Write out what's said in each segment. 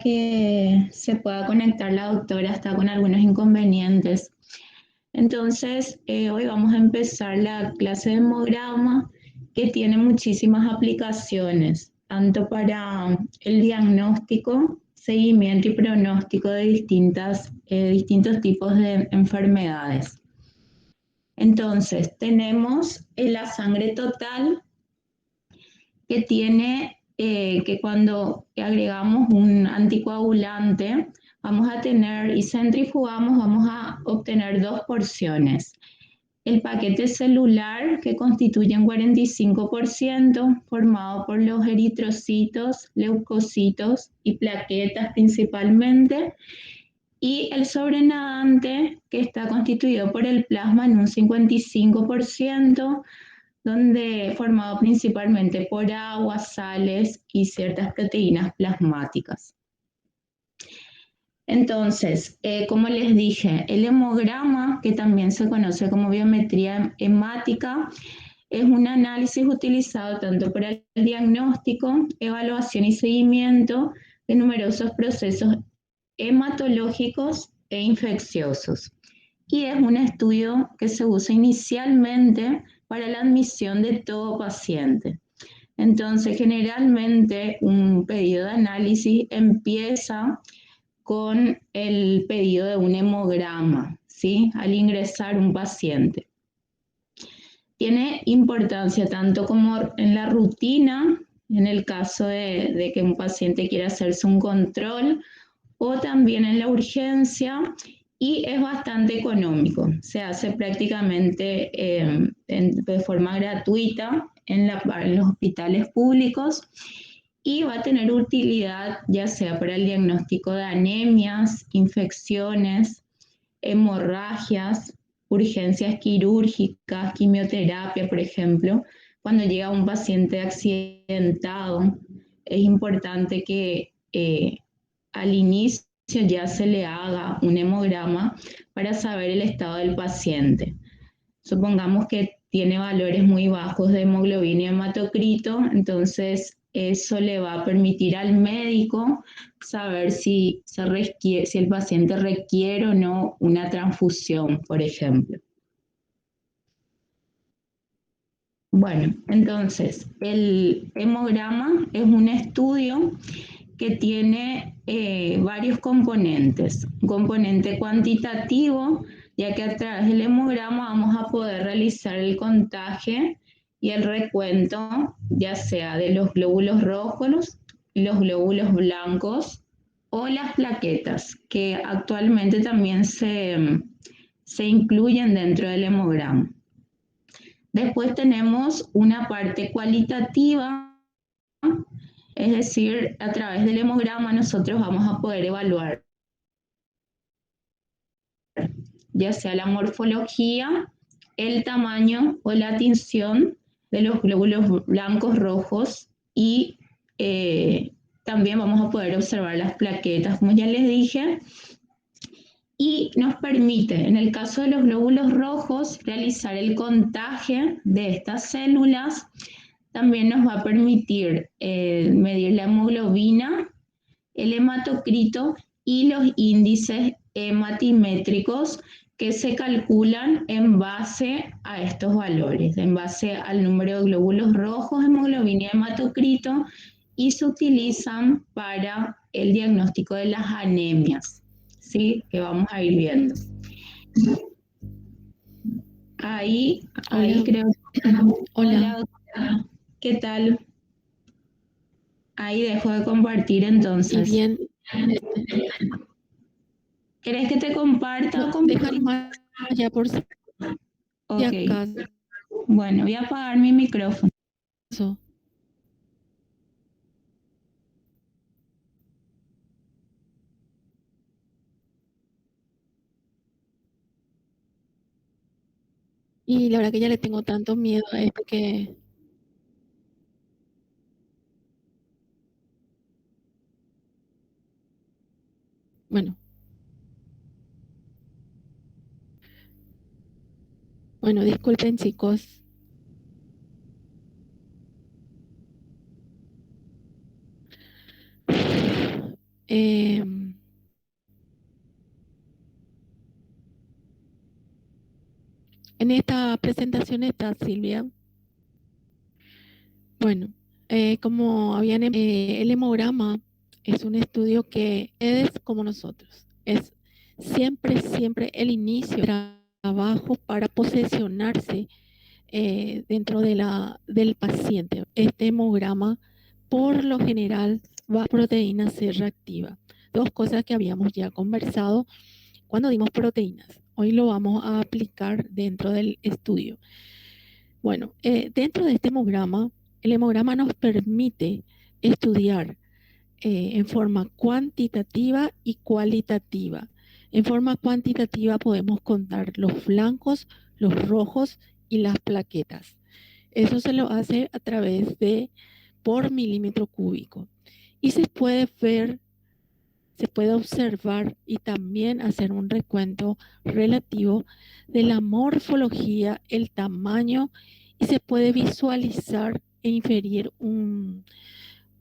que se pueda conectar la doctora, está con algunos inconvenientes. Entonces, hoy vamos a empezar la clase de hemograma que tiene muchísimas aplicaciones, tanto para el diagnóstico, seguimiento y pronóstico de distintos tipos de enfermedades. Entonces, tenemos la sangre total que tiene que cuando agregamos un anticoagulante, vamos a tener y centrifugamos, vamos a obtener dos porciones. El paquete celular, que constituye un 45%, formado por los eritrocitos, leucocitos y plaquetas principalmente, y el sobrenadante, que está constituido por el plasma en un 55%, donde formado principalmente por agua, sales y ciertas proteínas plasmáticas. Entonces, como les dije, el hemograma, que también se conoce como biometría hemática, es un análisis utilizado tanto para el diagnóstico, evaluación y seguimiento de numerosos procesos hematológicos e infecciosos. Y es un estudio que se usa inicialmente para la admisión de todo paciente. Entonces, generalmente un pedido de análisis empieza con el pedido de un hemograma, ¿sí? Al ingresar un paciente. Tiene importancia tanto como en la rutina, en el caso de que un paciente quiera hacerse un control, o también en la urgencia, y es bastante económico. Se hace prácticamente de forma gratuita en los hospitales públicos y va a tener utilidad ya sea para el diagnóstico de anemias, infecciones, hemorragias, urgencias quirúrgicas, quimioterapia, por ejemplo. Cuando llega un paciente accidentado, es importante que al inicio ya se le haga un hemograma para saber el estado del paciente. Supongamos que tiene valores muy bajos de hemoglobina y hematocrito, entonces eso le va a permitir al médico saber si el paciente requiere o no una transfusión, por ejemplo. Bueno, entonces el hemograma es un estudio que tiene varios componentes. Un componente cuantitativo, ya que a través del hemograma vamos a poder realizar el contagio y el recuento, ya sea de los glóbulos rojos, los glóbulos blancos o las plaquetas, que actualmente también se incluyen dentro del hemograma. Después tenemos una parte cualitativa, es decir, a través del hemograma nosotros vamos a poder evaluar ya sea la morfología, el tamaño o la tinción de los glóbulos blancos, rojos y también vamos a poder observar las plaquetas, como ya les dije, y nos permite, en el caso de los glóbulos rojos, realizar el contagio de estas células. También nos va a permitir medir la hemoglobina, el hematocrito y los índices hematimétricos que se calculan en base a estos valores, en base al número de glóbulos rojos, hemoglobina y hematocrito, y se utilizan para el diagnóstico de las anemias, ¿sí? Que vamos a ir viendo. Ahí creo. Hola, doctora. ¿Qué tal? Ahí dejo de compartir entonces. Y bien. ¿Querés que te comparta? No, déjalo ya por si acaso. Bueno, voy a apagar mi micrófono. Y la verdad que ya le tengo tanto miedo a esto que... Bueno. Bueno, disculpen chicos. En esta presentación está Silvia. Bueno, como habían, el hemograma es un estudio que es como nosotros. Es siempre, siempre el inicio del trabajo para posesionarse dentro del paciente. Este hemograma, por lo general, va a proteína C reactiva. Dos cosas que habíamos ya conversado cuando dimos proteínas. Hoy lo vamos a aplicar dentro del estudio. Bueno, dentro de este hemograma, el hemograma nos permite estudiar en forma cuantitativa y cualitativa. En forma cuantitativa podemos contar los flancos, los rojos y las plaquetas. Eso se lo hace a través de por milímetro cúbico. Y se puede ver, se puede observar y también hacer un recuento relativo de la morfología, el tamaño, y se puede visualizar e inferir un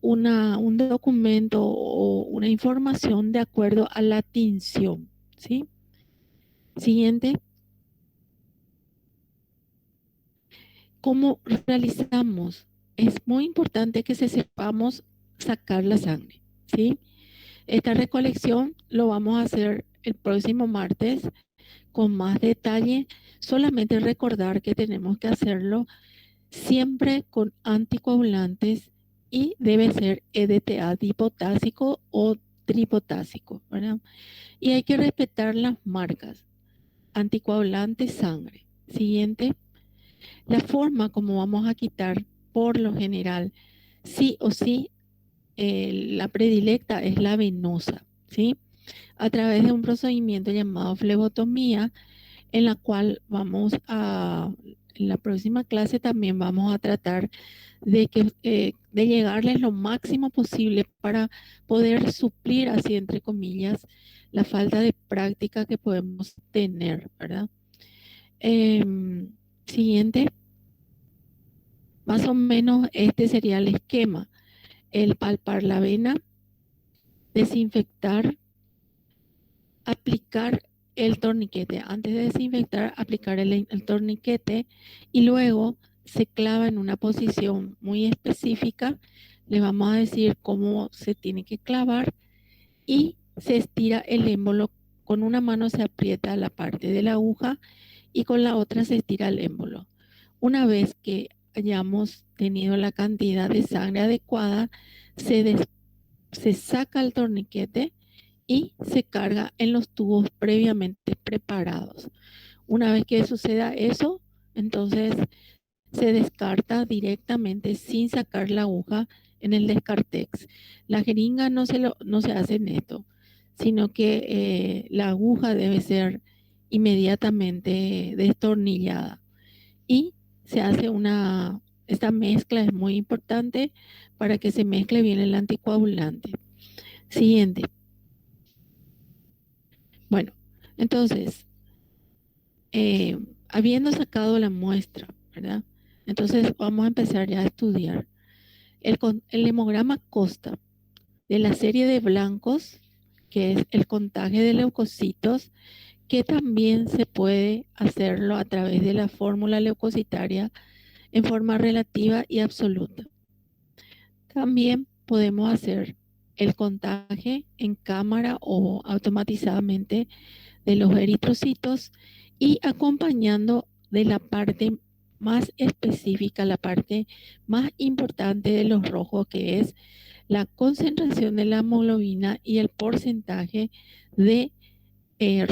documento o una información de acuerdo a la tinción, ¿sí? Siguiente. ¿Cómo realizamos? Es muy importante que sepamos sacar la sangre, ¿sí? Esta recolección lo vamos a hacer el próximo martes con más detalle. Solamente recordar que tenemos que hacerlo siempre con anticoagulantes y debe ser EDTA dipotásico o tripotásico, ¿verdad? Y hay que respetar las marcas. Anticoagulante, sangre. Siguiente. La forma como vamos a quitar, por lo general, sí o sí, la predilecta es la venosa, ¿sí? A través de un procedimiento llamado flebotomía, en la cual en la próxima clase también vamos a tratar de llegarles lo máximo posible para poder suplir, así entre comillas, la falta de práctica que podemos tener, ¿verdad? Siguiente. Más o menos este sería el esquema. El palpar la vena, desinfectar, aplicar el torniquete. Antes de desinfectar, aplicar el torniquete y luego se clava en una posición muy específica. Le vamos a decir cómo se tiene que clavar y se estira el émbolo. Con una mano se aprieta la parte de la aguja y con la otra se estira el émbolo. Una vez que hayamos tenido la cantidad de sangre adecuada, se saca el torniquete y se carga en los tubos previamente preparados. Una vez que suceda eso, entonces se descarta directamente sin sacar la aguja en el descartex. La jeringa no se hace en esto, sino que la aguja debe ser inmediatamente destornillada y se hace esta mezcla es muy importante para que se mezcle bien el anticoagulante. Siguiente. Bueno, entonces, habiendo sacado la muestra, ¿verdad? Entonces vamos a empezar ya a estudiar. El hemograma consta de la serie de blancos, que es el contagio de leucocitos, que también se puede hacerlo a través de la fórmula leucocitaria en forma relativa y absoluta. También podemos hacer el contagio en cámara o automatizadamente de los eritrocitos y acompañando de la parte más específica, la parte más importante de los rojos, que es la concentración de la hemoglobina y el porcentaje de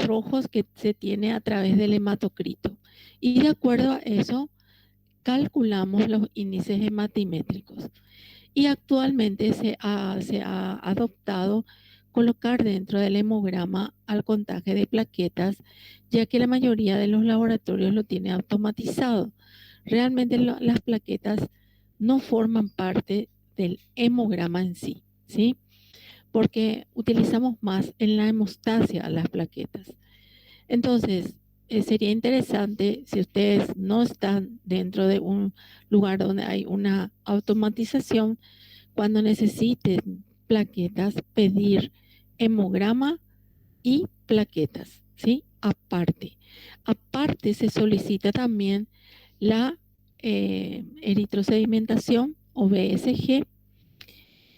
rojos que se tiene a través del hematocrito. Y de acuerdo a eso, calculamos los índices hematimétricos. Y actualmente se ha adoptado colocar dentro del hemograma al contagio de plaquetas, ya que la mayoría de los laboratorios lo tiene automatizado. Realmente las plaquetas no forman parte del hemograma en sí, ¿sí? Porque utilizamos más en la hemostasia las plaquetas. Entonces, sería interesante si ustedes no están dentro de un lugar donde hay una automatización, cuando necesiten plaquetas, pedir hemograma y plaquetas, ¿sí? Aparte. Aparte se solicita también la eritrosedimentación o BSG.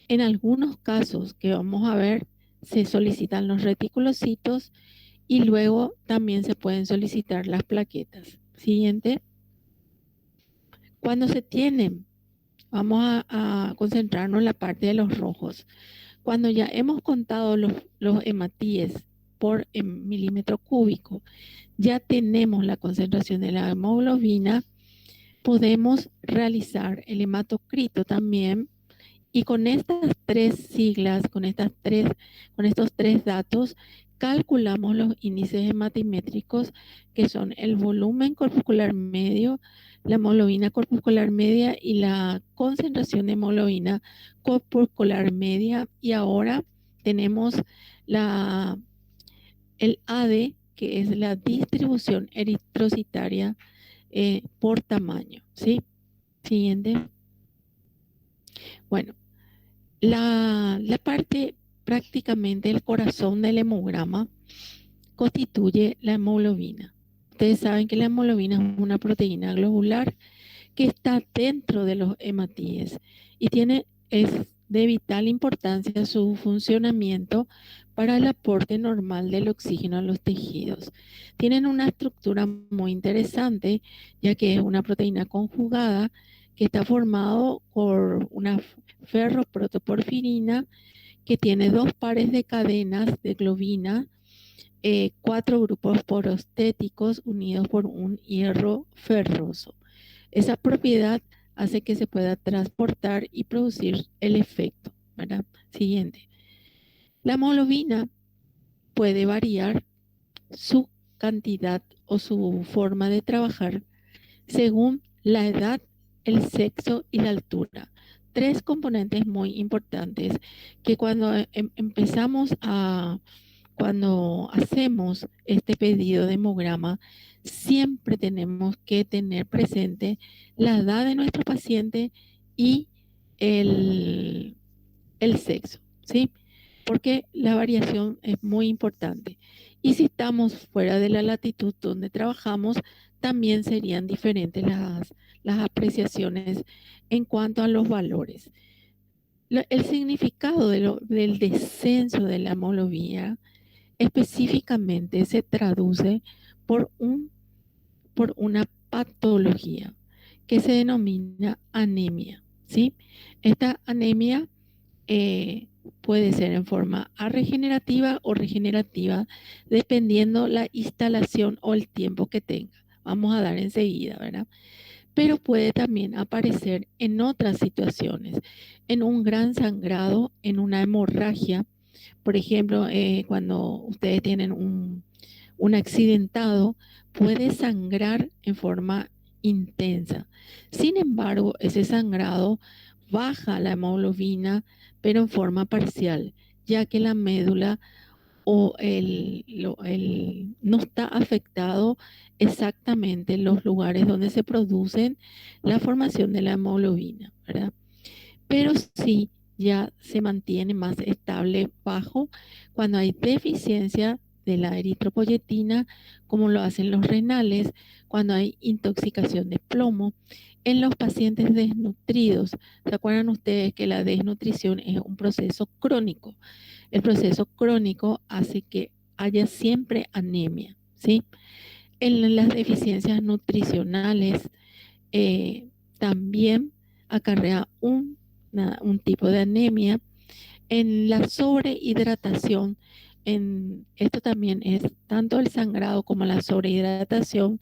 En algunos casos que vamos a ver, se solicitan los reticulocitos y luego también se pueden solicitar las plaquetas. Siguiente. Cuando se tienen, vamos a concentrarnos en la parte de los rojos. Cuando ya hemos contado los hematíes por milímetro cúbico, ya tenemos la concentración de la hemoglobina, podemos realizar el hematocrito también. Y con estas tres siglas, con estos tres datos, calculamos los índices hematimétricos, que son el volumen corpuscular medio, la hemoglobina corpuscular media y la concentración de hemoglobina corpuscular media. Y ahora tenemos el AD, que es la distribución eritrocitaria por tamaño. ¿Sí? Siguiente. Bueno, la parte prácticamente el corazón del hemograma constituye la hemoglobina. Ustedes saben que la hemoglobina es una proteína globular que está dentro de los hematíes y es de vital importancia su funcionamiento para el aporte normal del oxígeno a los tejidos. Tienen una estructura muy interesante, ya que es una proteína conjugada que está formado por una ferroprotoporfirina que tiene 2 pares de cadenas de globina, 4 grupos porostéticos unidos por un hierro ferroso. Esa propiedad hace que se pueda transportar y producir el efecto, ¿verdad? Siguiente. La hemoglobina puede variar su cantidad o su forma de trabajar según la edad, el sexo y la altura. 3 componentes muy importantes que cuando cuando hacemos este pedido de hemograma, siempre tenemos que tener presente la edad de nuestro paciente y el, el sexo, ¿sí? Porque la variación es muy importante. Y si estamos fuera de la latitud donde trabajamos, también serían diferentes las apreciaciones en cuanto a los valores. El significado del descenso de la hemoglobina específicamente se traduce por, por una patología que se denomina anemia, ¿sí? Esta anemia puede ser en forma regenerativa o regenerativa, dependiendo la instalación o el tiempo que tenga. Vamos a dar enseguida, ¿verdad? Pero puede también aparecer en otras situaciones, en un gran sangrado, en una hemorragia. Por ejemplo, cuando ustedes tienen un accidentado, puede sangrar en forma intensa. Sin embargo, ese sangrado baja la hemoglobina, pero en forma parcial, ya que la médula o no está afectado exactamente en los lugares donde se producen la formación de la hemoglobina, ¿verdad? Pero sí ya se mantiene más estable bajo cuando hay deficiencia de la eritropoyetina, como lo hacen los renales, cuando hay intoxicación de plomo. En los pacientes desnutridos, ¿se acuerdan ustedes que la desnutrición es un proceso crónico? El proceso crónico hace que haya siempre anemia, ¿sí? En las deficiencias nutricionales también acarrea un tipo de anemia. En la sobrehidratación, esto también es tanto el sangrado como la sobrehidratación,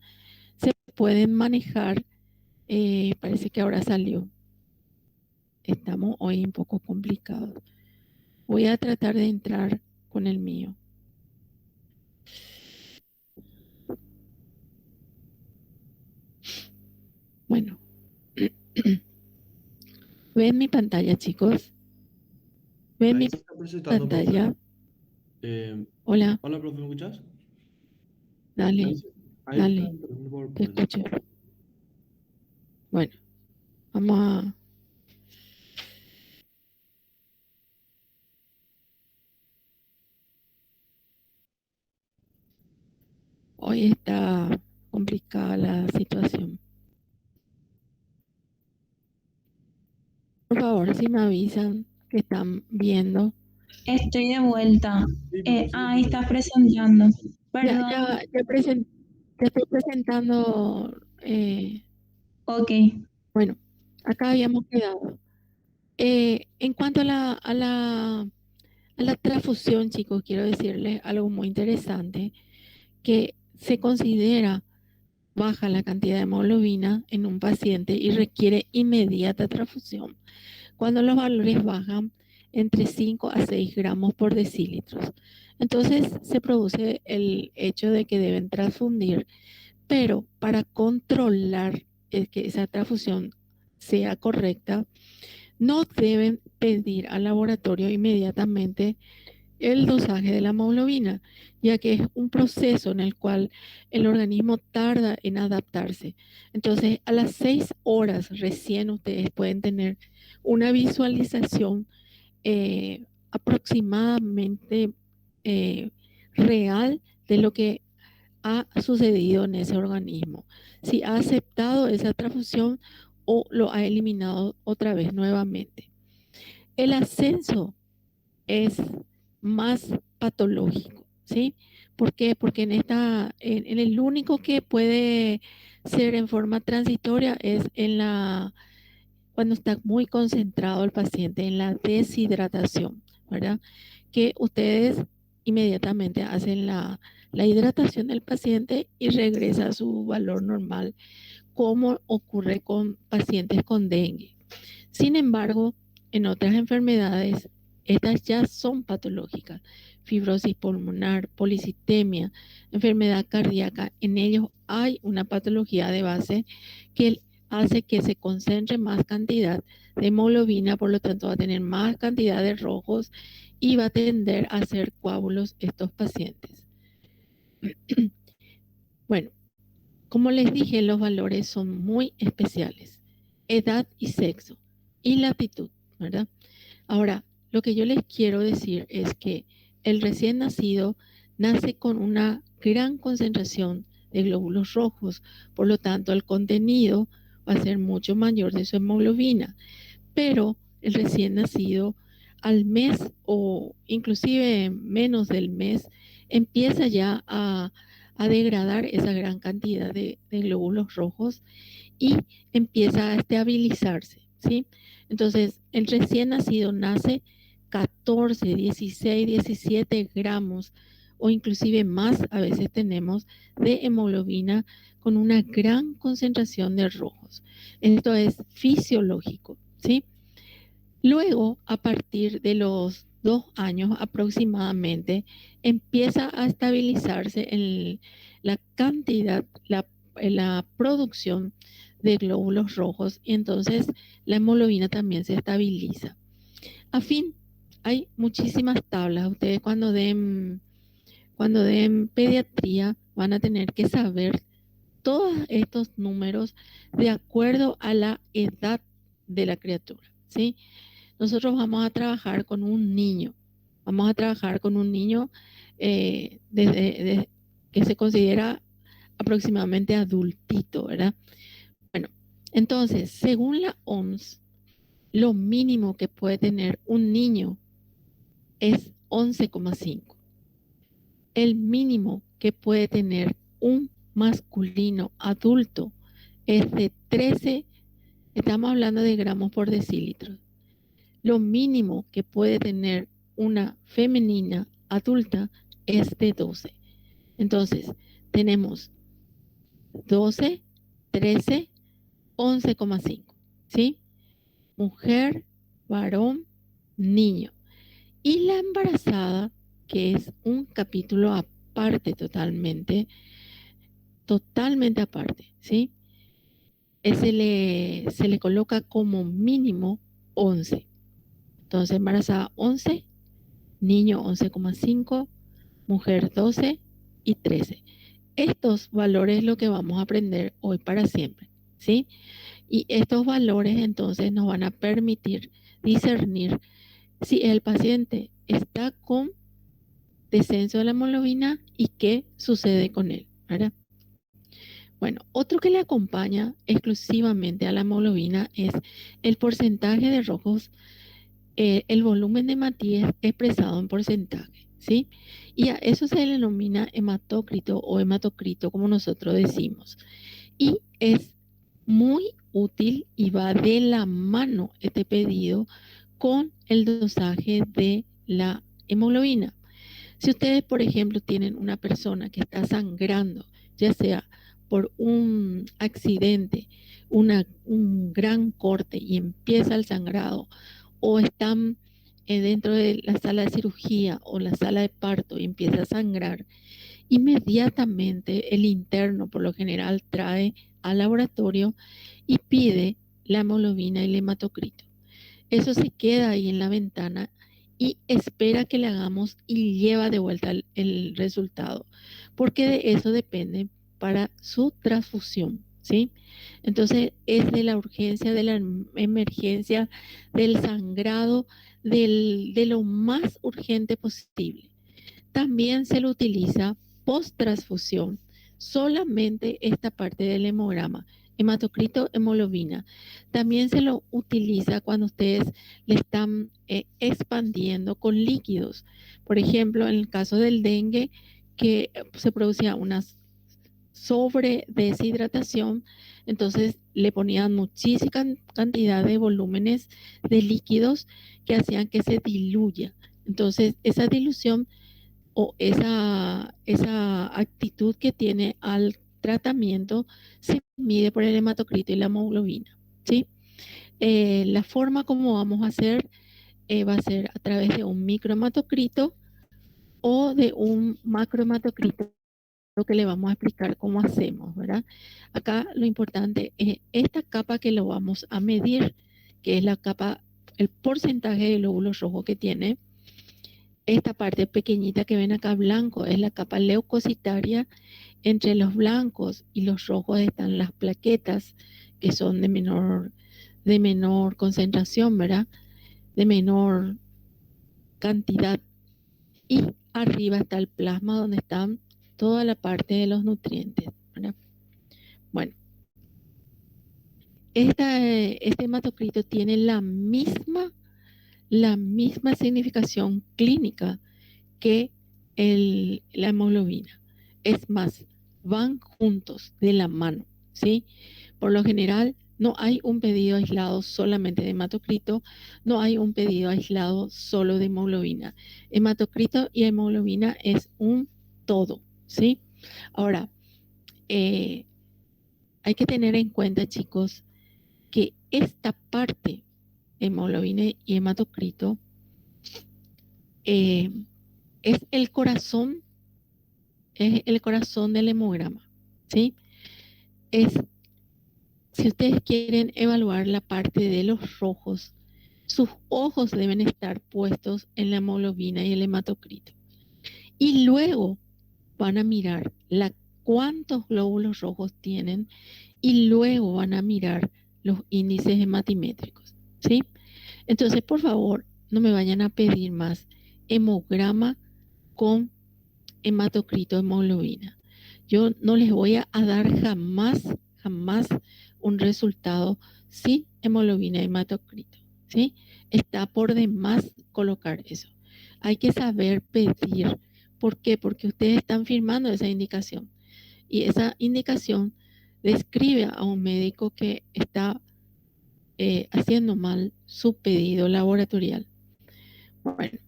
se pueden manejar, parece que ahora salió. Estamos hoy un poco complicados. Voy a tratar de entrar con el mío. Bueno, ¿ven mi pantalla, chicos? ¿Ven Ahí mi se está presentando, profe. pantalla? Hola, Hola, profe, ¿me escuchas? dale, Ahí está dale, entrando el te PowerPoint. escucho. Bueno, vamos a... hoy está complicada la situación. Por favor, si me avisan que están viendo. Estoy de vuelta. Sí, me parece que Ahí sí. estás presentando. Ya, Perdón. ya estoy presentando. Ok. Bueno, acá habíamos quedado. En cuanto a la transfusión, chicos, quiero decirles algo muy interesante, que se considera baja la cantidad de hemoglobina en un paciente y requiere inmediata transfusión cuando los valores bajan entre 5 a 6 gramos por decilitros. Entonces se produce el hecho de que deben transfundir, pero para controlar que esa transfusión sea correcta, no deben pedir al laboratorio inmediatamente el dosaje de la hemoglobina, ya que es un proceso en el cual el organismo tarda en adaptarse. Entonces, a las 6 horas recién ustedes pueden tener una visualización aproximadamente real de lo que ha sucedido en ese organismo. Si ha aceptado esa transfusión o lo ha eliminado otra vez nuevamente. El ascenso es más patológico, ¿sí? ¿Por qué? Porque en el único que puede ser en forma transitoria es cuando está muy concentrado el paciente en la deshidratación, ¿verdad? Que ustedes inmediatamente hacen la hidratación del paciente y regresa a su valor normal, como ocurre con pacientes con dengue. Sin embargo, en otras enfermedades, estas ya son patológicas. Fibrosis pulmonar, policitemia, enfermedad cardíaca, en ellos hay una patología de base que hace que se concentre más cantidad de hemoglobina, por lo tanto va a tener más cantidad de rojos y va a tender a hacer coágulos estos pacientes. Bueno, como les dije, los valores son muy especiales. Edad y sexo y latitud, ¿verdad? Ahora, lo que yo les quiero decir es que el recién nacido nace con una gran concentración de glóbulos rojos, por lo tanto el contenido va a ser mucho mayor de su hemoglobina, pero el recién nacido al mes o inclusive menos del mes empieza ya a degradar esa gran cantidad de glóbulos rojos y empieza a estabilizarse, ¿sí? Entonces, el recién nacido nace 14, 16, 17 gramos o inclusive más, a veces tenemos, de hemoglobina con una gran concentración de rojos. Esto es fisiológico, ¿sí? Luego, a partir de los 2 años aproximadamente, empieza a estabilizarse la cantidad, la producción de glóbulos rojos y entonces la hemoglobina también se estabiliza. A fin, hay muchísimas tablas. Ustedes cuando den pediatría van a tener que saber todos estos números de acuerdo a la edad de la criatura, ¿sí? Nosotros vamos a trabajar con un niño. Vamos a trabajar con un niño que se considera aproximadamente adultito, ¿verdad? Bueno, entonces, según la OMS, lo mínimo que puede tener un niño es 11,5. El mínimo que puede tener un masculino adulto es de 13, estamos hablando de gramos por decilitro. Lo mínimo que puede tener una femenina adulta es de 12. Entonces, tenemos 12, 13, 11,5, ¿sí? Mujer, varón, niño. Y la embarazada, que es un capítulo aparte totalmente aparte, ¿sí? Se le coloca como mínimo 11. Entonces, embarazada 11, niño 11,5, mujer 12 y 13. Estos valores es lo que vamos a aprender hoy para siempre, ¿sí? Y estos valores entonces nos van a permitir discernir si el paciente está con descenso de la hemoglobina y qué sucede con él, ¿verdad? Bueno, otro que le acompaña exclusivamente a la hemoglobina es el porcentaje de rojos, el volumen de Matías expresado en porcentaje, ¿sí? Y a eso se le denomina hematócrito o hematocrito, como nosotros decimos. Y es muy útil y va de la mano este pedido con el dosaje de la hemoglobina. Si ustedes, por ejemplo, tienen una persona que está sangrando, ya sea por un accidente, un gran corte y empieza el sangrado, o están dentro de la sala de cirugía o la sala de parto y empieza a sangrar, inmediatamente el interno por lo general trae al laboratorio y pide la hemoglobina y el hematocrito. Eso se queda ahí en la ventana y espera que le hagamos y lleva de vuelta el resultado, porque de eso depende para su transfusión, ¿sí? Entonces es de la urgencia, de la emergencia, del sangrado, de lo más urgente posible. También se lo utiliza post transfusión, solamente esta parte del hemograma, hematocrito, hemoglobina. También se lo utiliza cuando ustedes le están expandiendo con líquidos. Por ejemplo, en el caso del dengue, que se producía una sobre deshidratación, entonces le ponían muchísima cantidad de volúmenes de líquidos que hacían que se diluya. Entonces, esa dilución o esa actitud que tiene al tratamiento se mide por el hematocrito y la hemoglobina, ¿sí? La forma como vamos a hacer va a ser a través de un microhematocrito o de un macrohematocrito, lo que le vamos a explicar cómo hacemos, ¿verdad? Acá lo importante es esta capa que lo vamos a medir, que es la capa, el porcentaje de glóbulos rojos que tiene. Esta parte pequeñita que ven acá blanco es la capa leucocitaria. Entre los blancos y los rojos están las plaquetas, que son de menor concentración, ¿verdad? De menor cantidad. Y arriba está el plasma, donde están toda la parte de los nutrientes, ¿verdad? Bueno, este hematocrito tiene la misma significación clínica que la hemoglobina. Es más, van juntos de la mano, ¿sí? Por lo general, no hay un pedido aislado solamente de hematocrito, no hay un pedido aislado solo de hemoglobina. Hematocrito y hemoglobina es un todo, ¿sí? Ahora, hay que tener en cuenta, chicos, que esta parte, hemoglobina y hematocrito, es el corazón del hemograma, ¿sí? Si ustedes quieren evaluar la parte de los rojos, sus ojos deben estar puestos en la hemoglobina y el hematocrito. Y luego van a mirar cuántos glóbulos rojos tienen y luego van a mirar los índices hematimétricos, ¿sí? Entonces, por favor, no me vayan a pedir más hemograma con hematocrito, hemoglobina. Yo no les voy a dar jamás un resultado sin hemoglobina y hematocrito, ¿sí? Está por demás colocar eso. Hay que saber pedir. ¿Por qué? Porque ustedes están firmando esa indicación. Y esa indicación describe a un médico que está haciendo mal su pedido laboratorial. Bueno,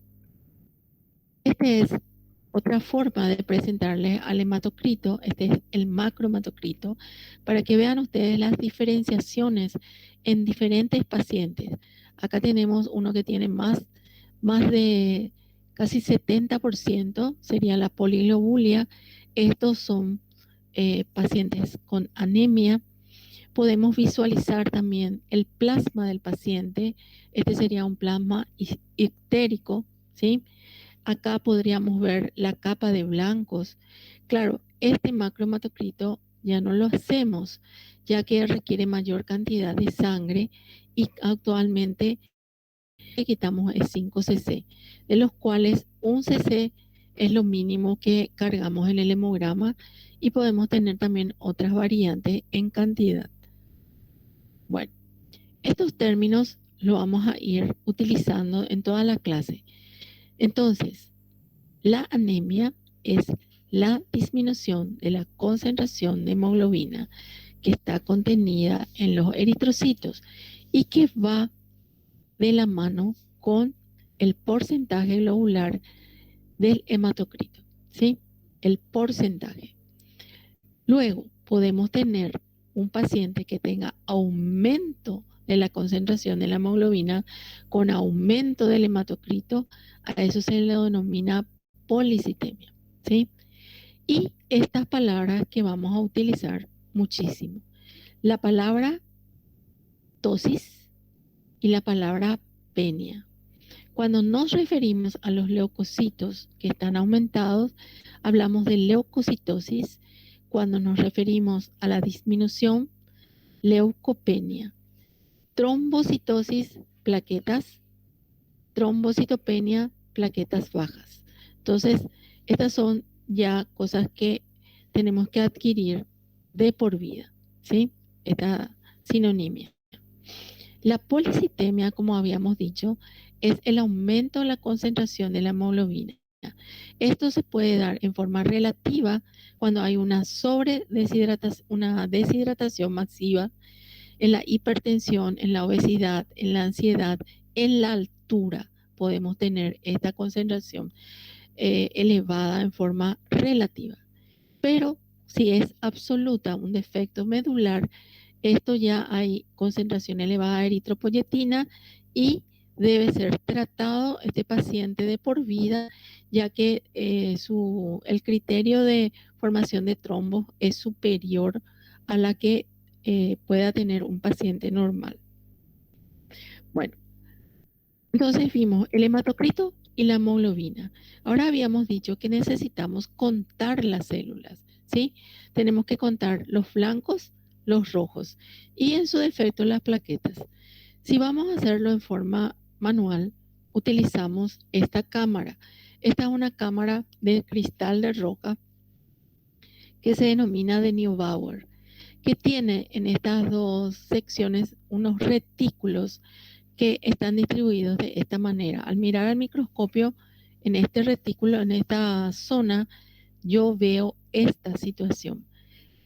este es otra forma de presentarles al hematocrito. Este es el macrohematocrito, para que vean ustedes las diferenciaciones en diferentes pacientes. Acá tenemos uno que tiene más de casi 70%, sería la poliglobulia. Estos son pacientes con anemia. Podemos visualizar también el plasma del paciente. Este sería un plasma ictérico, ¿sí? Acá podríamos ver la capa de blancos. Claro, este macrohematocrito ya no lo hacemos, ya que requiere mayor cantidad de sangre y actualmente le quitamos es 5 cc, de los cuales 1 cc es lo mínimo que cargamos en el hemograma y podemos tener también otras variantes en cantidad. Bueno, estos términos los vamos a ir utilizando en toda la clase. Entonces, la anemia es la disminución de la concentración de hemoglobina que está contenida en los eritrocitos y que va de la mano con el porcentaje globular del hematocrito, ¿sí? El porcentaje. Luego podemos tener un paciente que tenga aumento de la concentración de la hemoglobina con aumento del hematocrito, a eso se le denomina policitemia, ¿sí? Y estas palabras que vamos a utilizar muchísimo. La palabra tosis y la palabra penia. Cuando nos referimos a los leucocitos que están aumentados, hablamos de leucocitosis. Cuando nos referimos a la disminución, leucopenia. Trombocitosis, plaquetas. Trombocitopenia, plaquetas bajas. Entonces, estas son ya cosas que tenemos que adquirir de por vida, ¿sí? Esta sinonimia. La policitemia, como habíamos dicho, es el aumento de la concentración de la hemoglobina. Esto se puede dar en forma relativa cuando hay una deshidratación masiva, en la hipertensión, en la obesidad, en la ansiedad, en la altura. Podemos tener esta concentración elevada en forma relativa. Pero si es absoluta, un defecto medular, esto ya hay concentración elevada de eritropoyetina y debe ser tratado este paciente de por vida, ya que el criterio de formación de trombos es superior a la que pueda tener un paciente normal. Bueno, entonces vimos el hematocrito y la hemoglobina. Ahora habíamos dicho que necesitamos contar las células, ¿sí? Tenemos que contar los blancos, los rojos y en su defecto las plaquetas. Si vamos a hacerlo en forma manual, utilizamos esta cámara. Esta es una cámara de cristal de roca que se denomina de Neubauer, que tiene en estas dos secciones unos retículos que están distribuidos de esta manera. Al mirar al microscopio en este retículo, en esta zona, yo veo esta situación.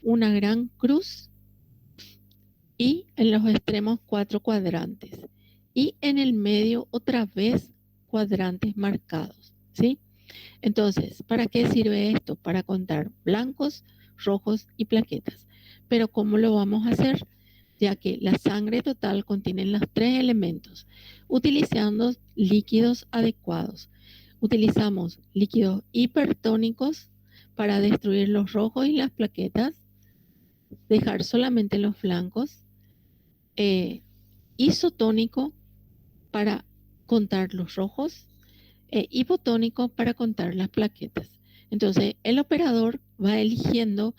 Una gran cruz y en los extremos 4 cuadrantes. Y en el medio otra vez cuadrantes marcados, ¿sí? Entonces, ¿para qué sirve esto? Para contar blancos, rojos y plaquetas. Pero ¿cómo lo vamos a hacer? Ya que la sangre total contiene los 3 elementos, utilizando líquidos adecuados. Utilizamos líquidos hipertónicos para destruir los rojos y las plaquetas, dejar solamente los blancos, isotónico para contar los rojos, hipotónico para contar las plaquetas. Entonces, el operador va eligiendo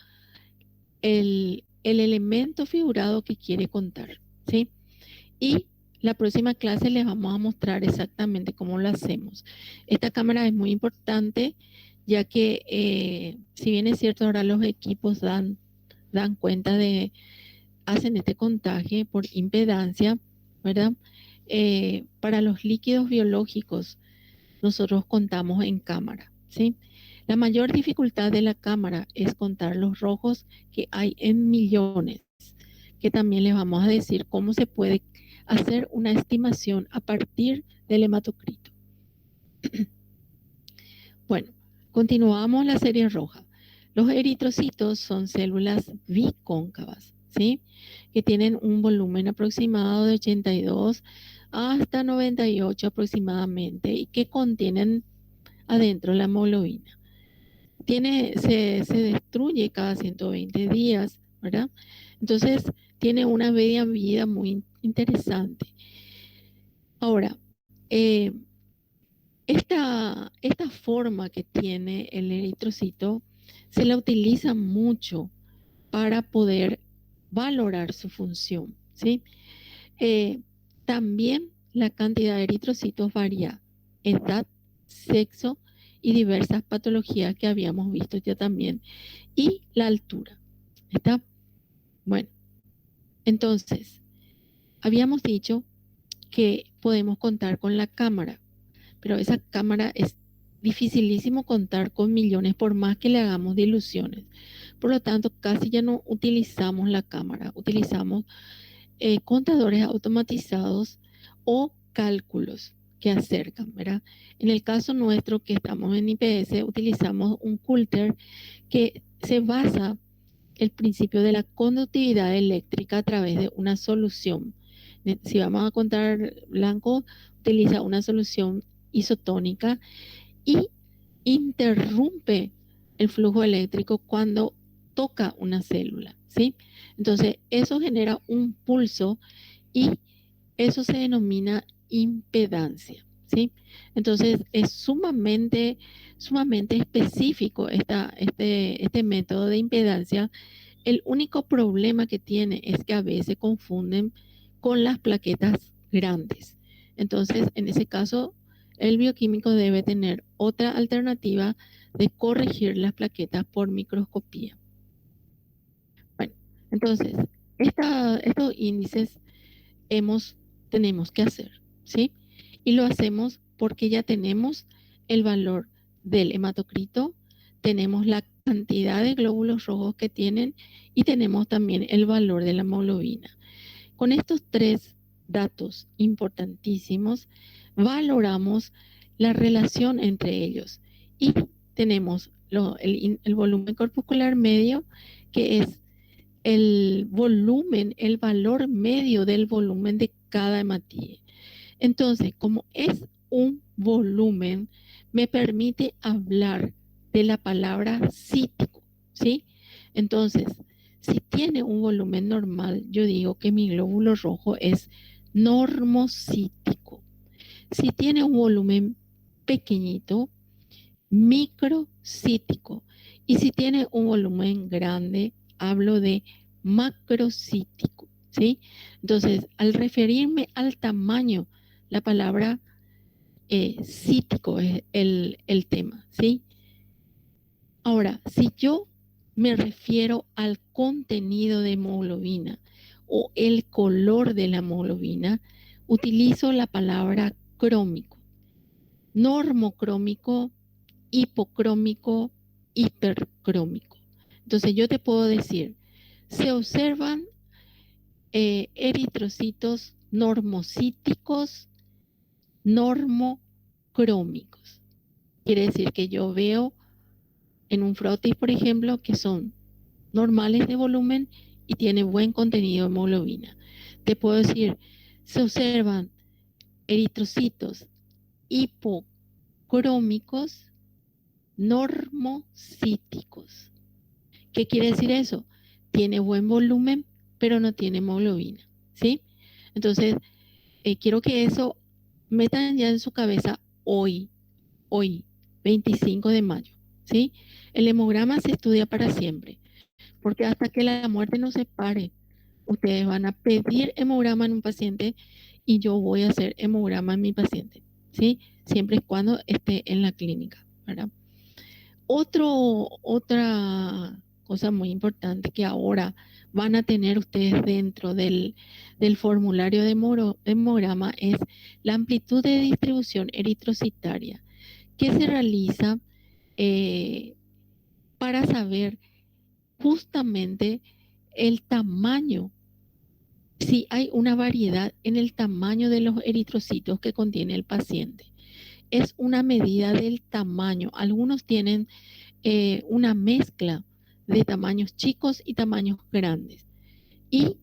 el elemento figurado que quiere contar, ¿sí? Y la próxima clase les vamos a mostrar exactamente cómo lo hacemos. Esta cámara es muy importante, ya que si bien es cierto, ahora los equipos dan cuenta hacen este contaje por impedancia, ¿verdad? Para los líquidos biológicos, nosotros contamos en cámara, ¿sí? La mayor dificultad de la cámara es contar los rojos que hay en millones, que también les vamos a decir cómo se puede hacer una estimación a partir del hematocrito. Bueno, continuamos la serie roja. Los eritrocitos son células bicóncavas, ¿sí? Que tienen un volumen aproximado de 82 hasta 98 aproximadamente y que contienen adentro la hemoglobina. Se destruye cada 120 días, ¿verdad? Entonces, tiene una media vida muy interesante. Ahora, esta forma que tiene el eritrocito se la utiliza mucho para poder valorar su función, ¿sí? También la cantidad de eritrocitos varía, edad, sexo y diversas patologías que habíamos visto ya también. Y la altura. ¿Está? Bueno, entonces, habíamos dicho que podemos contar con la cámara, pero esa cámara es dificilísimo contar con millones por más que le hagamos diluciones. Por lo tanto, casi ya no utilizamos la cámara, utilizamos contadores automatizados o cálculos que acercan, ¿verdad? En el caso nuestro que estamos en IPS, utilizamos un Coulter que se basa el principio de la conductividad eléctrica a través de una solución. Si vamos a contar blanco, utiliza una solución isotónica y interrumpe el flujo eléctrico cuando toca una célula, ¿sí? Entonces, eso genera un pulso y eso se denomina impedancia, ¿sí? Entonces, es sumamente específico este método de impedancia. El único problema que tiene es que a veces confunden con las plaquetas grandes. Entonces, en ese caso, el bioquímico debe tener otra alternativa de corregir las plaquetas por microscopía. Bueno, entonces, estos índices tenemos que hacer, ¿sí? Y lo hacemos porque ya tenemos el valor del hematocrito, tenemos la cantidad de glóbulos rojos que tienen y tenemos también el valor de la hemoglobina. Con estos tres datos importantísimos, valoramos la relación entre ellos y tenemos el volumen corpuscular medio, que es el volumen, el valor medio del volumen de cada hematía. Entonces, como es un volumen, me permite hablar de la palabra cítico, ¿sí? Entonces, si tiene un volumen normal, yo digo que mi glóbulo rojo es normocítico. Si tiene un volumen pequeñito, microcítico. Y si tiene un volumen grande, hablo de macrocítico, ¿sí? Entonces, al referirme al tamaño, la palabra cítico es el tema, ¿sí? Ahora, si yo me refiero al contenido de hemoglobina o el color de la hemoglobina, utilizo la palabra crómico, normocrómico, hipocrómico, hipercrómico. Entonces yo te puedo decir, se observan eritrocitos normocíticos, normocrómicos. Quiere decir que yo veo en un frotis, por ejemplo, que son normales de volumen y tiene buen contenido de hemoglobina. Te puedo decir, se observan eritrocitos hipocrómicos, normocíticos. ¿Qué quiere decir eso? Tiene buen volumen, pero no tiene hemoglobina, ¿sí? Entonces, quiero que eso metan ya en su cabeza hoy, 25 de mayo, ¿sí? El hemograma se estudia para siempre, porque hasta que la muerte nos separe, ustedes van a pedir hemograma en un paciente y yo voy a hacer hemograma en mi paciente, ¿sí? Siempre y cuando esté en la clínica, ¿verdad? Otra cosa muy importante que ahora van a tener ustedes dentro del formulario de hemograma es la amplitud de distribución eritrocitaria, que se realiza para saber justamente el tamaño, si hay una variedad en el tamaño de los eritrocitos que contiene el paciente. Es una medida del tamaño. Algunos tienen una mezcla de tamaños chicos y tamaños grandes. Y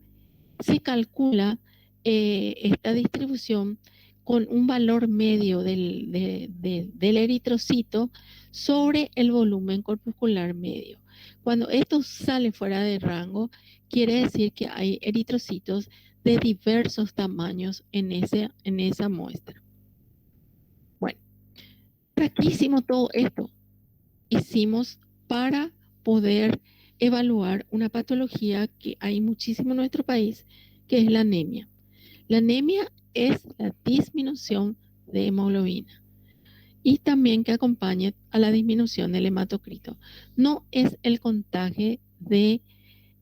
se calcula esta distribución con un valor medio del eritrocito sobre el volumen corpuscular medio. Cuando esto sale fuera de rango, quiere decir que hay eritrocitos de diversos tamaños en esa muestra. Bueno, ¿para qué hicimos todo esto? Hicimos para poder evaluar una patología que hay muchísimo en nuestro país, que es la anemia. La anemia es la disminución de hemoglobina. y también que acompañe a la disminución del hematocrito. No es el contagio de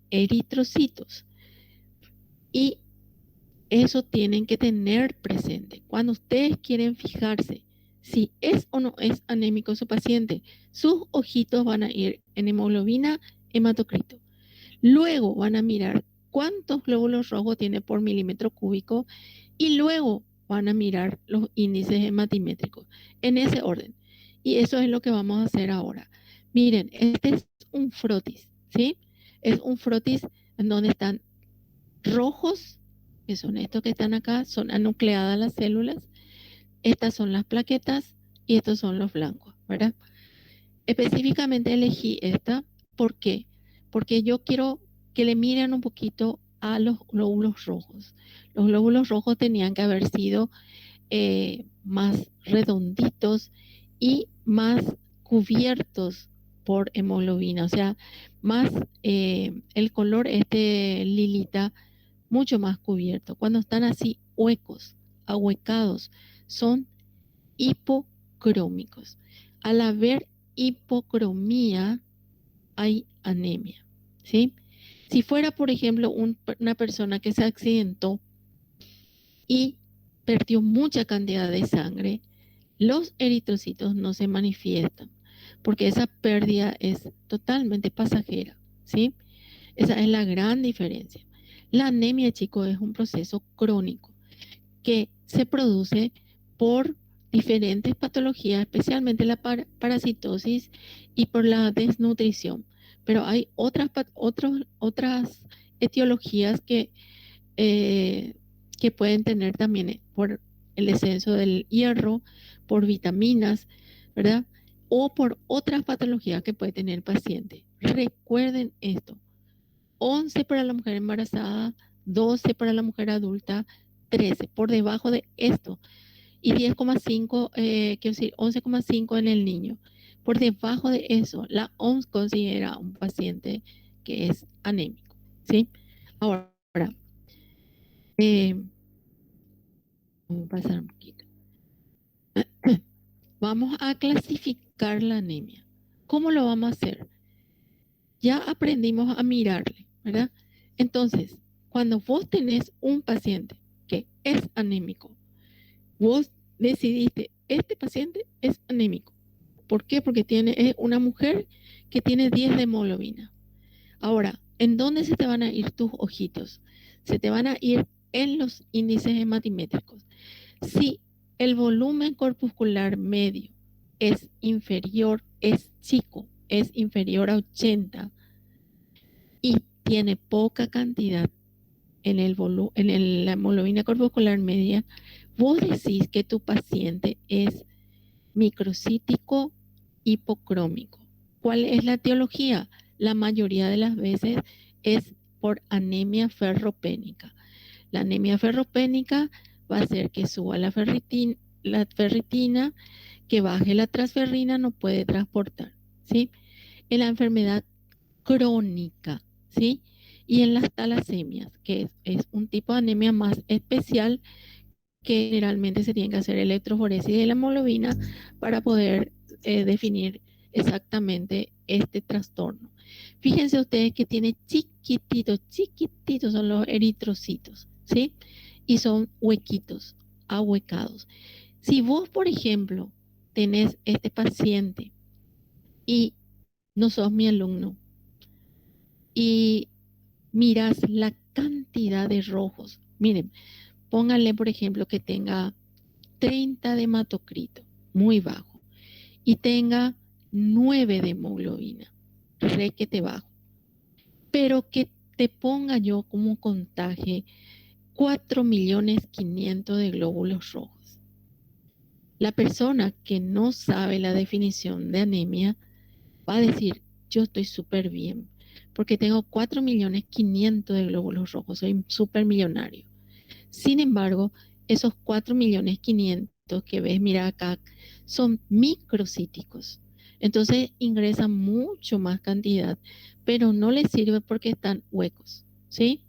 eritrocitos. Y eso tienen que tener presente. Cuando ustedes quieren fijarse si es o no es anémico su paciente, sus ojitos van a ir en hemoglobina, hematocrito. Luego van a mirar cuántos glóbulos rojos tiene por milímetro cúbico y luego van a mirar los índices hematimétricos en ese orden. Y eso es lo que vamos a hacer ahora. Miren, este es un frotis, ¿sí? Es un frotis en donde están rojos, que son estos que están acá, son anucleadas las células. Estas son las plaquetas y estos son los blancos, ¿verdad? Específicamente elegí esta, ¿por qué? Porque yo quiero que le miren un poquito a los glóbulos rojos. Los glóbulos rojos tenían que haber sido más redonditos y más cubiertos por hemoglobina, o sea, más el color este lilita, mucho más cubierto. Cuando están así huecos, ahuecados, son hipocrómicos. Al haber hipocromía, hay anemia, ¿sí? Si fuera, por ejemplo, una persona que se accidentó y perdió mucha cantidad de sangre, los eritrocitos no se manifiestan porque esa pérdida es totalmente pasajera, ¿sí? Esa es la gran diferencia. La anemia, chicos, es un proceso crónico que se produce por diferentes patologías, especialmente la parasitosis y por la desnutrición. Pero hay otras etiologías que pueden tener también por el descenso del hierro, por vitaminas, ¿verdad? O por otras patologías que puede tener el paciente. Recuerden esto: 11 para la mujer embarazada, 12 para la mujer adulta, 13 por debajo de esto y 10,5, quiero decir 11,5 en el niño. Por debajo de eso, la OMS considera un paciente que es anémico, ¿sí? Ahora, vamos a pasar un poquito. Vamos a clasificar la anemia. ¿Cómo lo vamos a hacer? Ya aprendimos a mirarle, ¿verdad? Entonces, cuando vos tenés un paciente que es anémico, vos decidiste, este paciente es anémico. ¿Por qué? Porque es una mujer que tiene 10 de hemoglobina. Ahora, ¿en dónde se te van a ir tus ojitos? Se te van a ir en los índices hematimétricos. Si el volumen corpuscular medio es inferior, es chico, es inferior a 80 y tiene poca cantidad en la hemoglobina corpuscular media, vos decís que tu paciente es microcítico hipocrómico. ¿Cuál es la etiología? La mayoría de las veces es por anemia ferropénica. La anemia ferropénica va a hacer que suba la ferritina, que baje la transferrina, no puede transportar, ¿sí? En la enfermedad crónica, ¿sí? Y en las talasemias, que es un tipo de anemia más especial, que generalmente se tiene que hacer electroforesis de la hemoglobina para poder definir exactamente este trastorno. Fíjense ustedes que tiene chiquititos, chiquititos son los eritrocitos, ¿sí? Y son huequitos, ahuecados. Si vos, por ejemplo, tenés este paciente y no sos mi alumno y miras la cantidad de rojos, miren, pónganle, por ejemplo, que tenga 30 de hematocrito, muy bajo, y tenga 9 de hemoglobina, requete bajo, pero que te ponga yo como contaje 4.500.000 de glóbulos rojos. La persona que no sabe la definición de anemia va a decir, yo estoy súper bien, porque tengo 4.500.000 de glóbulos rojos, soy súper millonario. Sin embargo, esos 4.500.000 que ves, mira acá, son microcíticos. Entonces ingresan mucho más cantidad, pero no les sirve porque están huecos, ¿sí?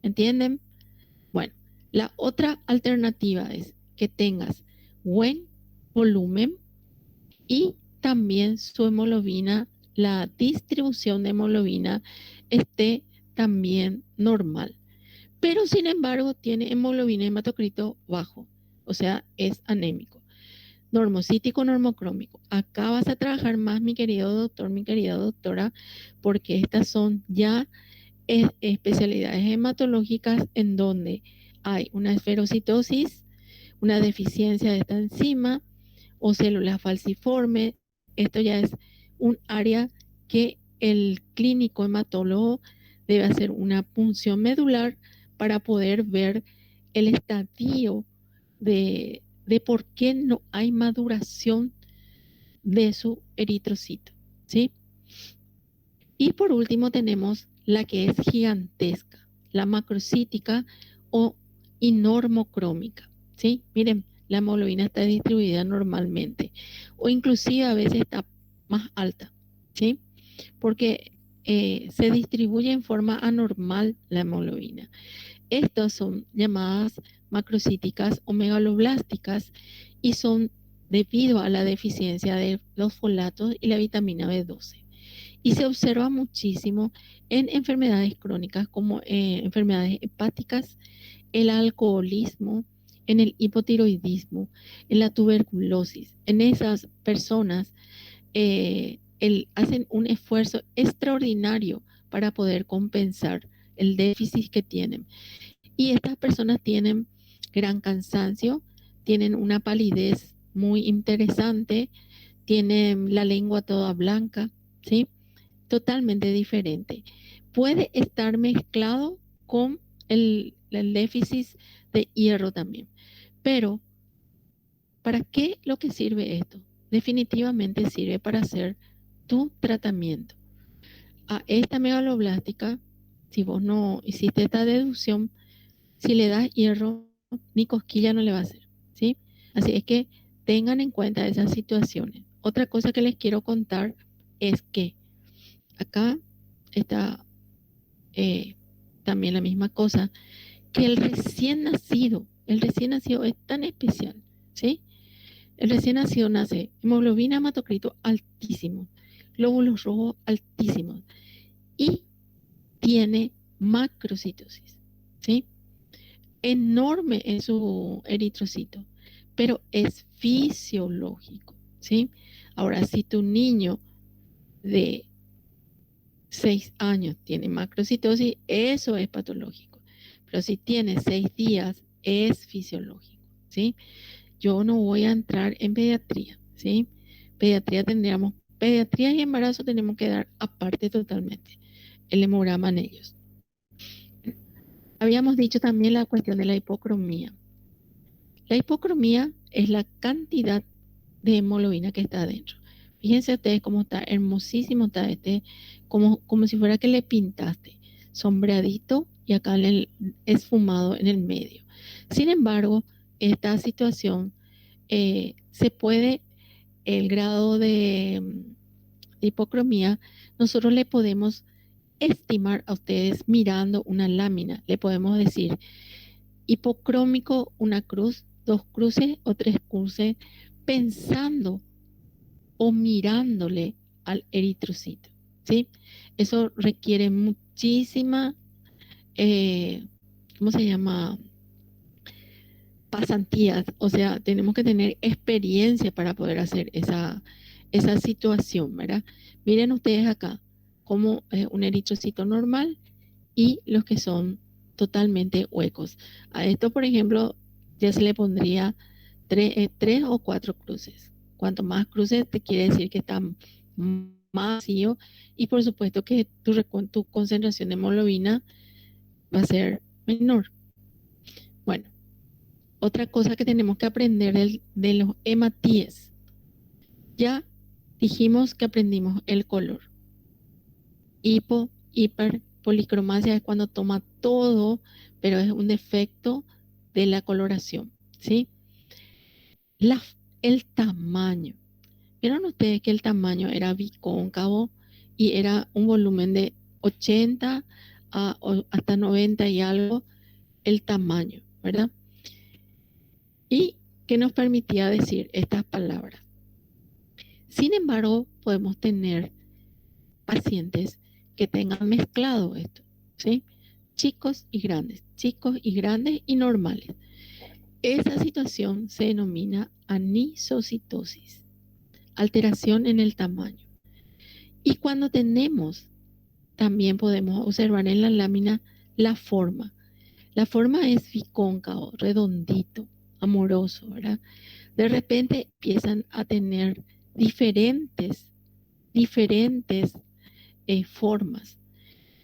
¿Entienden? Bueno, la otra alternativa es que tengas buen volumen, y también su hemoglobina, la distribución de hemoglobina esté también normal. Pero sin embargo tiene hemoglobina y hematocrito bajo, o sea, es anémico. Normocítico, normocrómico. Acá vas a trabajar más, mi querido doctor, mi querida doctora, porque estas son ya especialidades hematológicas en donde hay una esferocitosis, una deficiencia de esta enzima o células falciformes. Esto ya es un área que el clínico hematólogo debe hacer una punción medular para poder ver el estadio de por qué no hay maduración de su eritrocito, ¿sí? Y por último tenemos la que es gigantesca, la macrocítica o normocrómica, ¿sí? Miren, la hemoglobina está distribuida normalmente o inclusive a veces está más alta, ¿sí? Porque se distribuye en forma anormal la hemoglobina. Estas son llamadas macrocíticas o megaloblásticas y son debido a la deficiencia de los folatos y la vitamina B12. Y se observa muchísimo en enfermedades crónicas como enfermedades hepáticas, el alcoholismo, en el hipotiroidismo, en la tuberculosis. En esas personas hacen un esfuerzo extraordinario para poder compensar el déficit que tienen. Y estas personas tienen gran cansancio, tienen una palidez muy interesante, tienen la lengua toda blanca, ¿sí? Totalmente diferente. Puede estar mezclado con el déficit de hierro también. Pero, ¿para qué lo que sirve esto? Definitivamente sirve para hacer tu tratamiento. A esta megaloblástica, si vos no hiciste esta deducción, si le das hierro, ni cosquilla no le va a hacer, ¿sí? Así es que tengan en cuenta esas situaciones. Otra cosa que les quiero contar es que acá está también la misma cosa, que el recién nacido es tan especial, ¿sí? El recién nacido nace hemoglobina, hematocrito altísimo, glóbulos rojos altísimos y tiene macrocitosis, ¿sí? Enorme en su eritrocito, pero es fisiológico, ¿sí? Ahora, si tu niño de 6 años tiene macrocitosis, eso es patológico. Pero si tiene 6 días, es fisiológico, ¿sí? Yo no voy a entrar en pediatría, ¿sí? Pediatría y embarazo tenemos que dar aparte totalmente el hemograma en ellos. Habíamos dicho también la cuestión de la hipocromía. La hipocromía es la cantidad de hemoglobina que está adentro. Fíjense ustedes cómo está hermosísimo, está como si fuera que le pintaste, sombreadito y acá esfumado en el medio. Sin embargo, esta situación se puede, el grado de hipocromía, nosotros le podemos estimar a ustedes mirando una lámina. Le podemos decir hipocrómico, una cruz, 2 cruces o 3 cruces, pensando o mirándole al eritrocito, ¿sí? Eso requiere muchísima, ¿cómo se llama? Pasantías, o sea, tenemos que tener experiencia para poder hacer esa situación, ¿verdad? Miren ustedes acá, como un eritrocito normal y los que son totalmente huecos. A esto, por ejemplo, ya se le pondría 3 o 4 cruces. Cuanto más cruces, te quiere decir que está más vacío y por supuesto que tu concentración de hemoglobina va a ser menor. Bueno, otra cosa que tenemos que aprender de los hematíes. Ya dijimos que aprendimos el color. Hiper, policromasia es cuando toma todo, pero es un defecto de la coloración, ¿sí? El tamaño. ¿Vieron ustedes que el tamaño era bicóncavo y era un volumen de 80 hasta 90 y algo el tamaño, ¿verdad? Y que nos permitía decir estas palabras. Sin embargo, podemos tener pacientes que tengan mezclado esto, ¿sí? Chicos y grandes y normales. Esa situación se denomina anisocitosis, alteración en el tamaño. Y cuando tenemos, también podemos observar en la lámina la forma. La forma es bicóncavo, redondito, amoroso, ¿verdad? De repente empiezan a tener diferentes formas.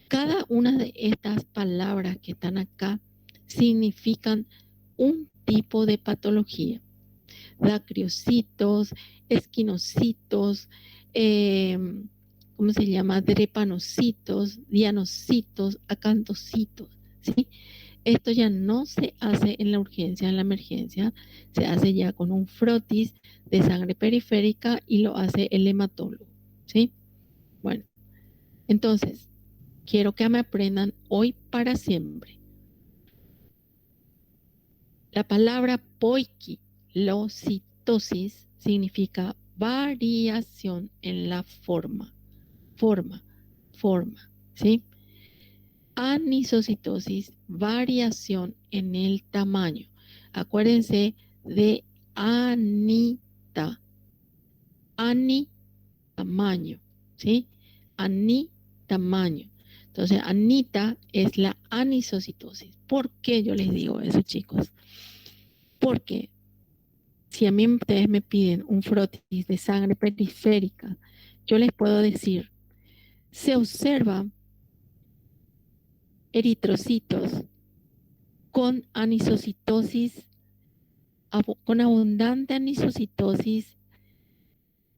Cada una de estas palabras que están acá significan un tipo de patología. Dacriocitos, esquinocitos, ¿cómo se llama? Drepanocitos, dianocitos, acantocitos, ¿sí? Esto ya no se hace en la urgencia, en la emergencia, se hace ya con un frotis de sangre periférica y lo hace el hematólogo, ¿sí? Bueno, entonces, quiero que me aprendan hoy para siempre. La palabra poikilocitosis significa variación en la forma, ¿sí? Anisocitosis, variación en el tamaño. Acuérdense de anita, tamaño, ¿sí? Tamaño. Entonces, anita es la anisocitosis. ¿Por qué yo les digo eso, chicos? Porque si a mí ustedes me piden un frotis de sangre periférica, yo les puedo decir, se observa eritrocitos con anisocitosis, con abundante anisocitosis,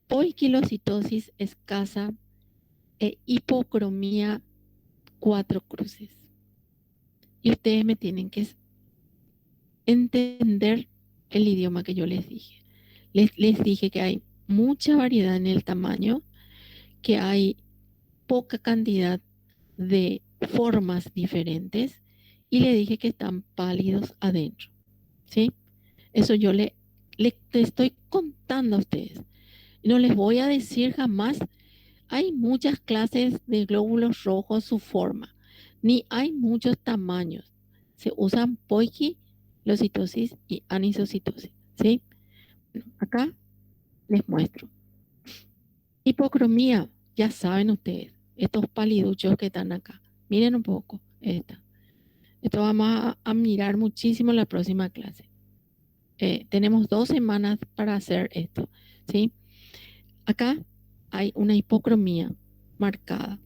poiquilocitosis escasa e hipocromía 4 cruces. Y ustedes me tienen que entender el idioma que yo les dije. Les dije que hay mucha variedad en el tamaño, que hay poca cantidad de formas diferentes y le dije que están pálidos adentro, ¿sí? Eso yo le estoy contando a ustedes. No les voy a decir jamás, hay muchas clases de glóbulos rojos, su forma, ni hay muchos tamaños. Se usan poiquilocitosis y anisocitosis, ¿sí? Bueno, acá les muestro. Hipocromía, ya saben ustedes, estos paliduchos que están acá. Miren un poco esta. Esto vamos a mirar muchísimo en la próxima clase. Tenemos 2 semanas para hacer esto, ¿sí? Acá hay una hipocromía marcada.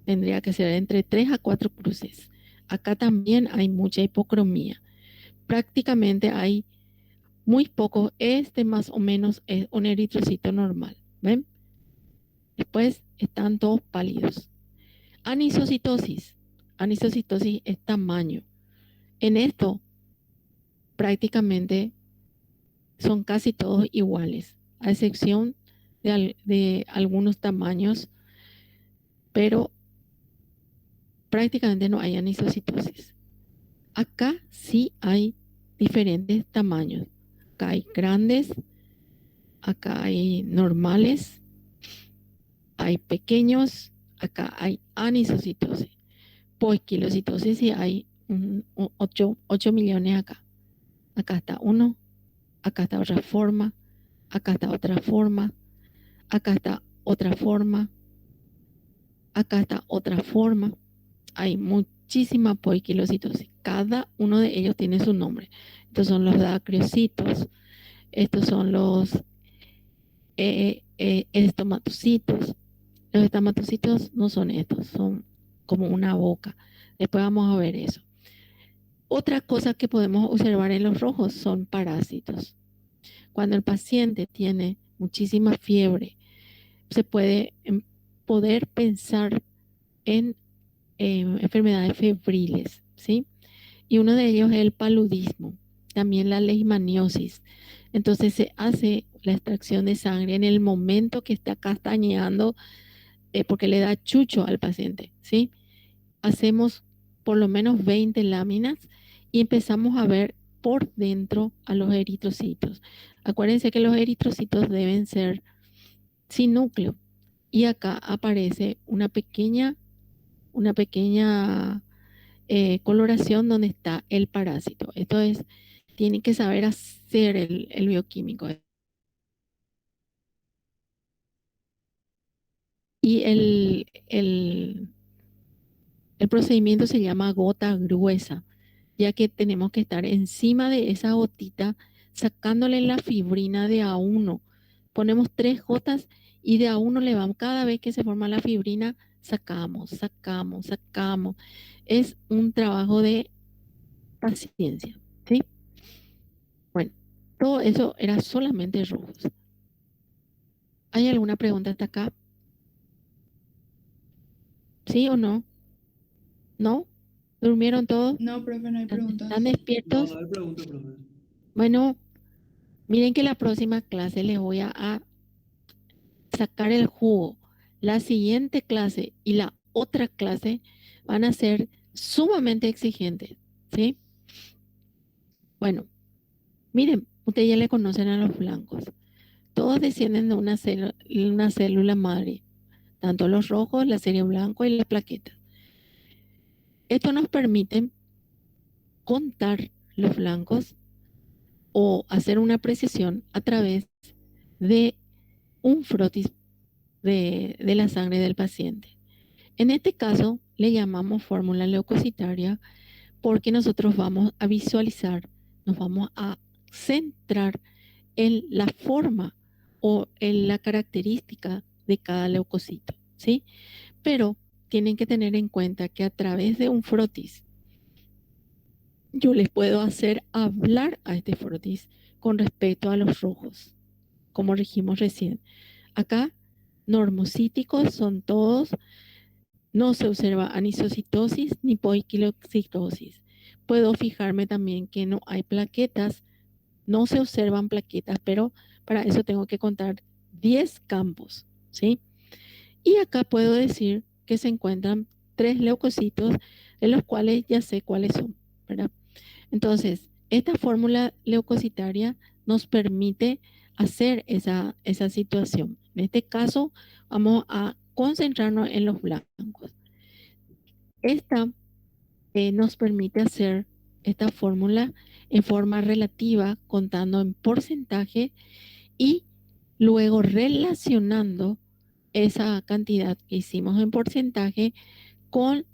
Tendría que ser entre 3 a 4 cruces. Acá también hay mucha hipocromía. Prácticamente hay muy poco. Este más o menos es un eritrocito normal. ¿Ven? Después están todos pálidos. Anisocitosis. Anisocitosis es tamaño. En esto prácticamente son casi todos iguales, a excepción de algunos tamaños, pero prácticamente no hay anisocitosis. Acá sí hay diferentes tamaños. Acá hay grandes, acá hay normales, hay pequeños, acá hay anisocitosis. Poiquilocitosis sí hay 8 millones acá. Acá está uno, acá está otra forma, acá está otra forma, acá está otra forma, acá está otra forma. Hay muchísima poiquilocitosis. Cada uno de ellos tiene su nombre. Estos son los dacriocitos, estos son los estomatocitos. Los estomatocitos no son estos, son como una boca. Después vamos a ver eso. Otra cosa que podemos observar en los rojos son parásitos. Cuando el paciente tiene muchísima fiebre, se puede poder pensar en enfermedades febriles, ¿sí? Y uno de ellos es el paludismo, también la leishmaniosis. Entonces se hace la extracción de sangre en el momento que está castañeando, porque le da chucho al paciente, ¿sí? Hacemos por lo menos 20 láminas y empezamos a ver por dentro a los eritrocitos. Acuérdense que los eritrocitos deben ser sin núcleo. Y acá aparece una pequeña coloración donde está el parásito. Esto es, tiene que saber hacer el bioquímico. Y el procedimiento se llama gota gruesa, ya que tenemos que estar encima de esa gotita, sacándole la fibrina de a uno. Ponemos 3 gotas y de a uno le vamos, cada vez que se forma la fibrina, sacamos, sacamos, sacamos. Es un trabajo de paciencia, ¿sí? Bueno, todo eso era solamente rojos. ¿Hay alguna pregunta hasta acá? ¿Sí o no? ¿No? ¿Durmieron todos? No, profe, no hay preguntas. ¿Están No, despiertos? no hay pregunta, profe. Bueno, miren que la próxima clase les voy a sacar el jugo. La siguiente clase y la otra clase van a ser sumamente exigentes, ¿sí? Bueno, miren, ustedes ya le conocen a los blancos. Todos descienden de una célula madre, tanto los rojos, la serie blanco y las plaquetas. Esto nos permite contar los blancos o hacer una precisión a través de un frotis de la sangre del paciente. En este caso, le llamamos fórmula leucocitaria porque nosotros vamos a visualizar, nos vamos a centrar en la forma o en la característica de cada leucocito, ¿sí? Pero tienen que tener en cuenta que a través de un frotis, yo les puedo hacer hablar a este frotis con respecto a los rojos, como dijimos recién. Acá, normocíticos son todos. No se observa anisocitosis ni poiquilocitosis. Puedo fijarme también que no hay plaquetas, no se observan plaquetas, pero para eso tengo que contar 10 campos, ¿sí? Y acá puedo decir que se encuentran 3 leucocitos, de los cuales ya sé cuáles son, ¿verdad? Entonces, esta fórmula leucocitaria nos permite hacer esa situación. En este caso, vamos a concentrarnos en los blancos. Esta nos permite hacer esta fórmula en forma relativa, contando en porcentaje y luego relacionando esa cantidad que hicimos en porcentaje con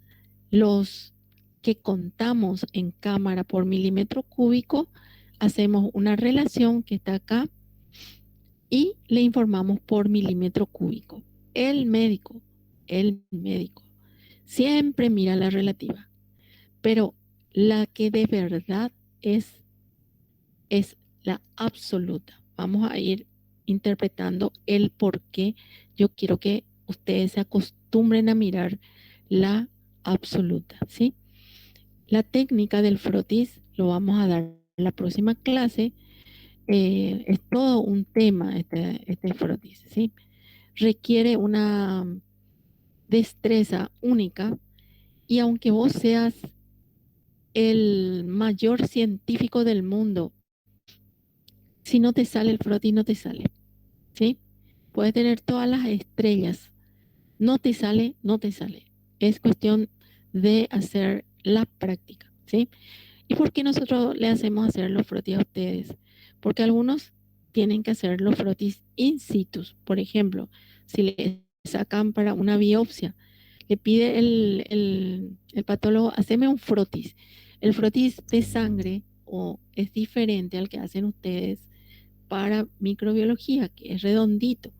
los que contamos en cámara por milímetro cúbico. Hacemos una relación que está acá y le informamos por milímetro cúbico. El médico siempre mira la relativa, pero la que de verdad es la absoluta. Vamos a ir interpretando el por qué yo quiero que ustedes se acostumbren a mirar la absoluta, ¿sí? La técnica del frotis lo vamos a dar en la próxima clase. Es todo un tema este frotis, ¿sí? Requiere una destreza única y aunque vos seas el mayor científico del mundo, si no te sale el frotis, no te sale, ¿sí? Puedes tener todas las estrellas, no te sale, no te sale. Es cuestión de hacer la práctica, ¿sí? ¿Y por qué nosotros le hacemos hacer los frotis a ustedes? Porque algunos tienen que hacer los frotis in situ. Por ejemplo, si le sacan para una biopsia, le pide el patólogo, haceme un frotis. El frotis de sangre o es diferente al que hacen ustedes para microbiología, que es redondito.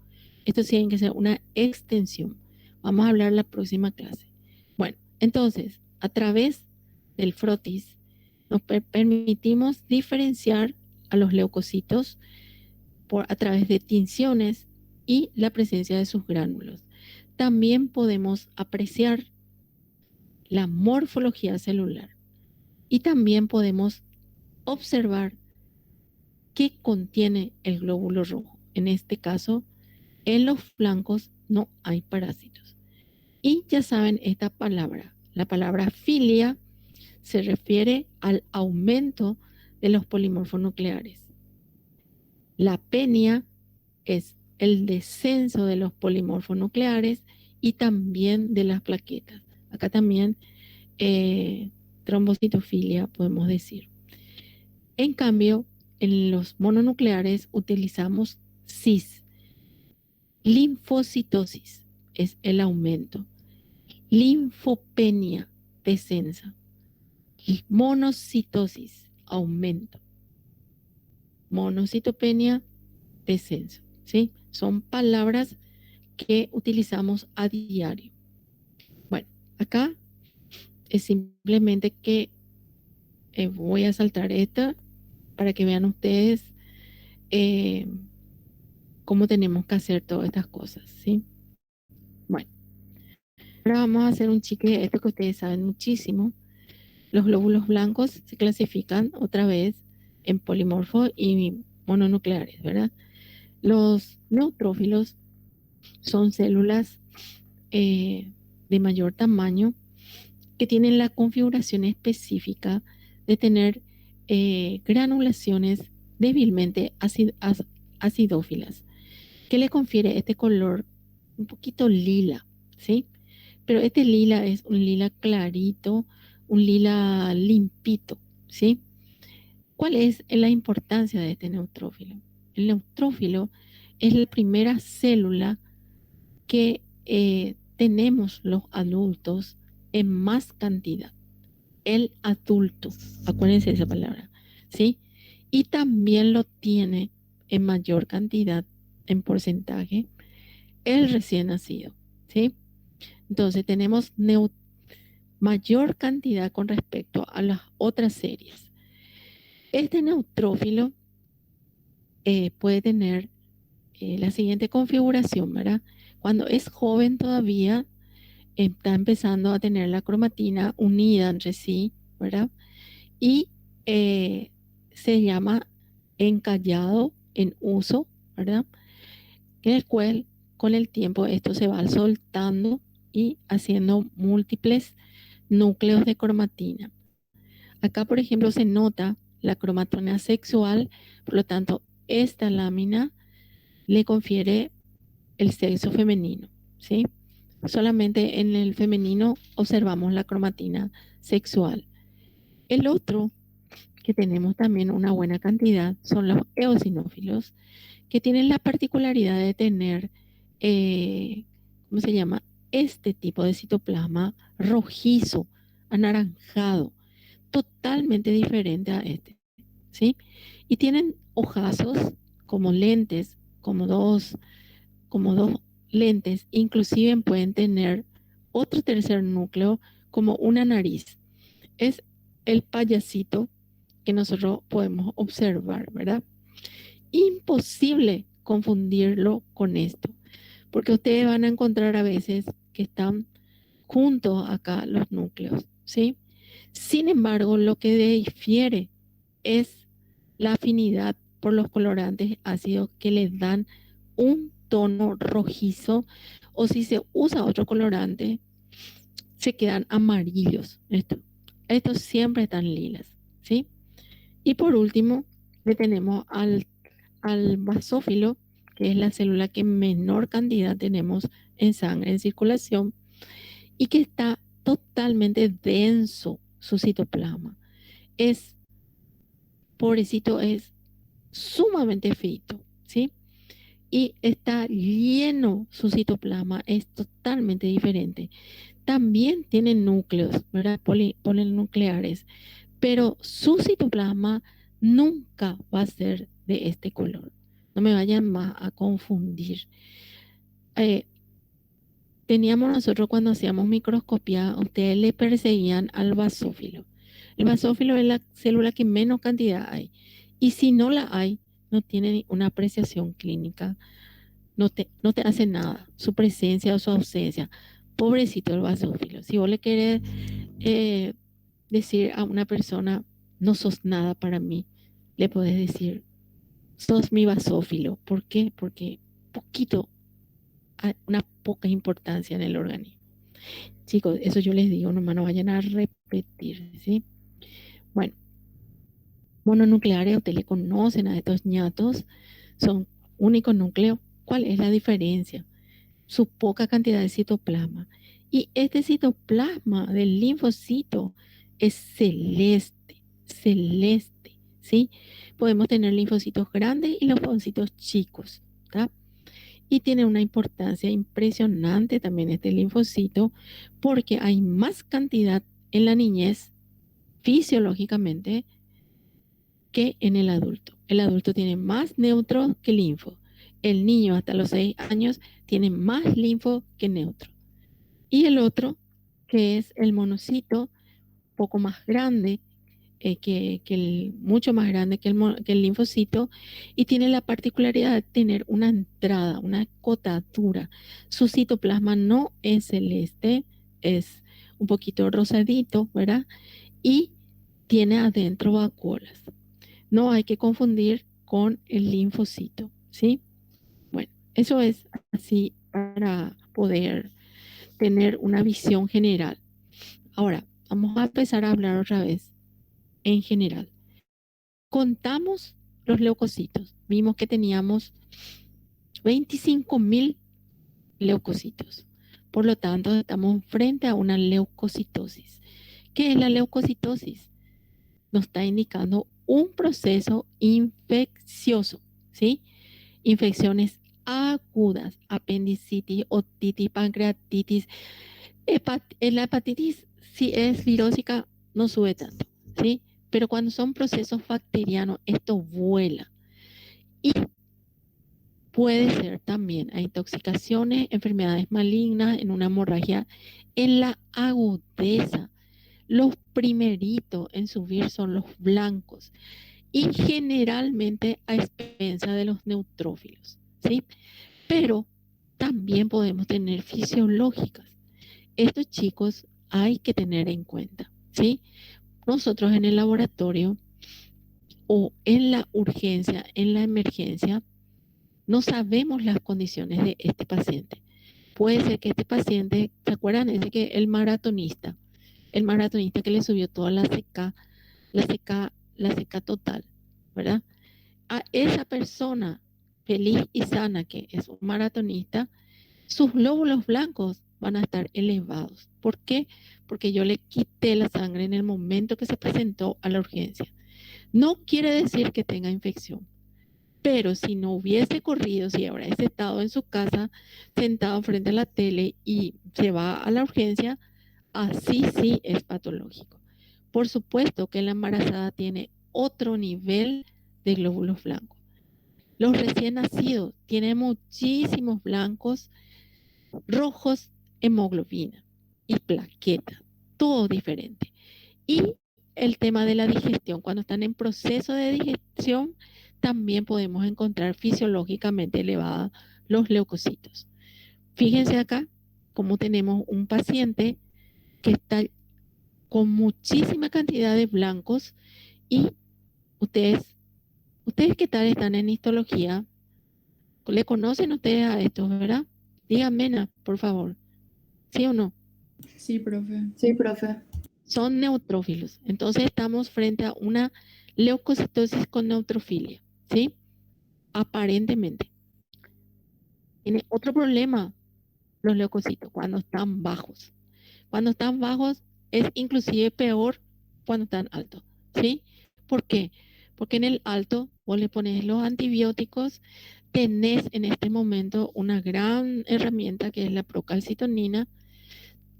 Esto tiene que ser una extensión. Vamos a hablar en la próxima clase. Bueno, entonces, a través del frotis, nos permitimos diferenciar a los leucocitos a través de tinciones y la presencia de sus gránulos. También podemos apreciar la morfología celular y también podemos observar qué contiene el glóbulo rojo. En este caso, en los flancos no hay parásitos. Y ya saben esta palabra, la palabra filia se refiere al aumento de los polimorfos nucleares. La penia es el descenso de los polimorfos nucleares y también de las plaquetas. Acá también trombocitofilia podemos decir. En cambio, en los mononucleares utilizamos cis. Linfocitosis es el aumento. Linfopenia, descenso. Monocitosis, aumento. Monocitopenia, descenso. ¿Sí? Son palabras que utilizamos a diario. Bueno, acá es simplemente que voy a saltar esta para que vean ustedes cómo tenemos que hacer todas estas cosas, ¿sí? Bueno, ahora vamos a hacer un chique, esto que ustedes saben muchísimo. Los glóbulos blancos se clasifican otra vez en polimorfos y mononucleares, ¿verdad? Los neutrófilos son células de mayor tamaño que tienen la configuración específica de tener granulaciones débilmente acidófilas, que le confiere este color un poquito lila, ¿sí? Pero este lila es un lila clarito, un lila limpito, ¿sí? ¿Cuál es la importancia de este neutrófilo? El neutrófilo es la primera célula que tenemos los adultos en más cantidad. El adulto, acuérdense de esa palabra, ¿sí? Y también lo tiene en mayor cantidad, en porcentaje, el recién nacido, ¿sí? Entonces tenemos mayor cantidad con respecto a las otras series. Este neutrófilo puede tener la siguiente configuración, ¿verdad? Cuando es joven todavía, está empezando a tener la cromatina unida entre sí, ¿verdad? Y se llama encallado en uso, ¿verdad? En el cual con el tiempo esto se va soltando y haciendo múltiples núcleos de cromatina. Acá, por ejemplo, se nota la cromatina sexual, por lo tanto, esta lámina le confiere el sexo femenino, ¿sí? Solamente en el femenino observamos la cromatina sexual. El otro, que tenemos también una buena cantidad, son los eosinófilos, que tienen la particularidad de tener, ¿cómo se llama? Este tipo de citoplasma rojizo, anaranjado, totalmente diferente a este, ¿sí? Y tienen ojazos como lentes, como dos lentes, inclusive pueden tener otro tercer núcleo como una nariz. Es el payasito que nosotros podemos observar, ¿verdad? Imposible confundirlo con esto, porque ustedes van a encontrar a veces que están juntos acá los núcleos, ¿sí? Sin embargo, lo que difiere es la afinidad por los colorantes ácidos que les dan un tono rojizo, o si se usa otro colorante, se quedan amarillos. Estos siempre están lilas, ¿sí? Y por último, le tenemos al basófilo, que es la célula que menor cantidad tenemos en sangre, en circulación, y que está totalmente denso su citoplasma. Pobrecito, es sumamente frito, ¿sí? Y está lleno su citoplasma, es totalmente diferente. También tiene núcleos, ¿verdad? Polinucleares, pero su citoplasma nunca va a ser de este color. No me vayan más a confundir. Teníamos nosotros cuando hacíamos microscopía, ustedes le perseguían al basófilo. El basófilo es la célula que menos cantidad hay. Y si no la hay, no tiene una apreciación clínica. No te hace nada. Su presencia o su ausencia. Pobrecito el basófilo. Si vos le querés decir a una persona, no sos nada para mí, le podés decir, sos mi basófilo. ¿Por qué? Porque poquito, una poca importancia en el organismo. Chicos, eso yo les digo, nomás no vayan a repetir, ¿sí? Bueno, mononucleares, ustedes le conocen a estos ñatos, son único núcleo, ¿Cuál es la diferencia? Su poca cantidad de citoplasma. Y este citoplasma del linfocito es celeste, celeste, ¿sí? Podemos tener linfocitos grandes y linfocitos chicos, ¿tá? Y tiene una importancia impresionante también este linfocito porque hay más cantidad en la niñez fisiológicamente que en el adulto. El adulto tiene más neutro que linfo. El niño hasta los 6 años tiene más linfo que neutro. Y el otro, que es el monocito, poco más grande, mucho más grande que el linfocito, y tiene la particularidad de tener una entrada, una cotatura. Su citoplasma no es celeste, es un poquito rosadito, ¿verdad? Y tiene adentro vacuolas. No hay que confundir con el linfocito, ¿sí? Bueno, eso es así para poder tener una visión general. Ahora, vamos a empezar a hablar otra vez en general. Contamos los leucocitos. Vimos que teníamos 25.000 leucocitos. Por lo tanto, estamos frente a una leucocitosis. ¿Qué es la leucocitosis? Nos está indicando un proceso infeccioso, ¿sí? Infecciones agudas, apendicitis, otitis, pancreatitis. La hepatitis, si es virósica, no sube tanto, ¿sí? Pero cuando son procesos bacterianos, esto vuela. Y puede ser también a intoxicaciones, enfermedades malignas, en una hemorragia, en la agudeza. Los primeritos en subir son los blancos y generalmente a expensa de los neutrófilos, ¿sí? Pero también podemos tener fisiológicas. Estos chicos hay que tener en cuenta, ¿sí? Nosotros en el laboratorio o en la urgencia, en la emergencia, no sabemos las condiciones de este paciente. Puede ser que este paciente, ¿se acuerdan? Es que el maratonista que le subió toda la CK total, ¿verdad? A esa persona feliz y sana que es un maratonista, sus glóbulos blancos van a estar elevados. ¿Por qué? Porque yo le quité la sangre en el momento que se presentó a la urgencia. No quiere decir que tenga infección, pero si no hubiese corrido, si hubiese estado en su casa sentado frente a la tele y se va a la urgencia, así sí es patológico. Por supuesto que la embarazada tiene otro nivel de glóbulos blancos. Los recién nacidos tienen muchísimos blancos, rojos, hemoglobina y plaquetas, todo diferente. Y el tema de la digestión, cuando están en proceso de digestión, también podemos encontrar fisiológicamente elevados los leucocitos. Fíjense acá cómo tenemos un paciente que está con muchísima cantidad de blancos y ustedes ¿qué tal están en histología? ¿Le conocen ustedes a estos, verdad? Díganme, por favor. ¿Sí o no? Sí, profe. Sí, profe. Son neutrófilos. Entonces estamos frente a una leucocitosis con neutrofilia, ¿sí? Aparentemente. Tiene otro problema los leucocitos cuando están bajos. Cuando están bajos es inclusive peor cuando están altos, ¿sí? ¿Por qué? Porque en el alto vos le pones los antibióticos, tenés en este momento una gran herramienta que es la procalcitonina,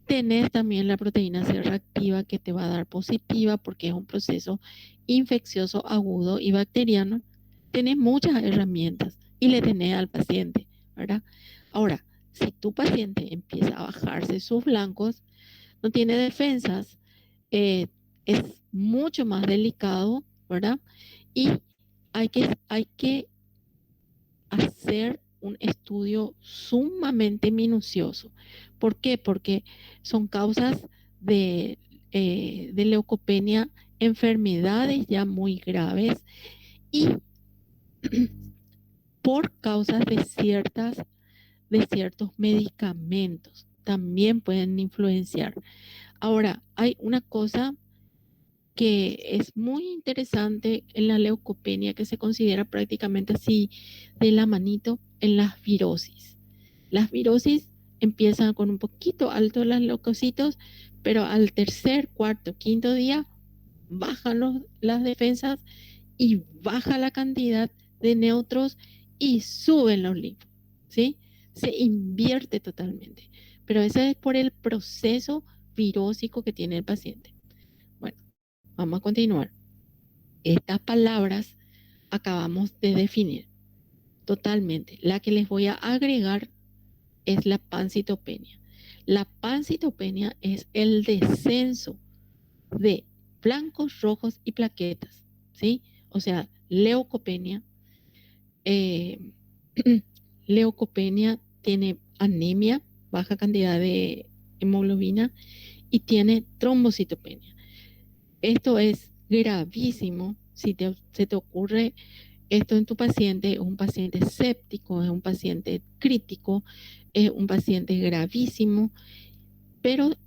tenés también la proteína C reactiva que te va a dar positiva porque es un proceso infeccioso agudo y bacteriano. Tenés muchas herramientas y le tenés al paciente, ¿verdad? Ahora, si tu paciente empieza a bajarse sus blancos, no tiene defensas, es mucho más delicado, ¿verdad? Y hay que hacer un estudio sumamente minucioso. ¿Por qué? Porque son causas de leucopenia, enfermedades ya muy graves y por causas de ciertos medicamentos también pueden influenciar. Ahora, hay una cosa que es muy interesante en la leucopenia que se considera prácticamente así de la manito, en las virosis. Las virosis empiezan con un poquito alto los leucocitos, pero al tercer, cuarto, quinto día bajan las defensas y baja la cantidad de neutros y suben los linfos, ¿sí? Se invierte totalmente. Pero eso es por el proceso virósico que tiene el paciente. Bueno, vamos a continuar. Estas palabras acabamos de definir totalmente. La que les voy a agregar es la pancitopenia. La pancitopenia es el descenso de blancos, rojos y plaquetas, ¿sí? O sea, leucopenia. Leucopenia tiene anemia, baja cantidad de hemoglobina y tiene trombocitopenia. Esto es gravísimo si se te ocurre esto en tu paciente. Es un paciente séptico, es un paciente crítico, es un paciente gravísimo,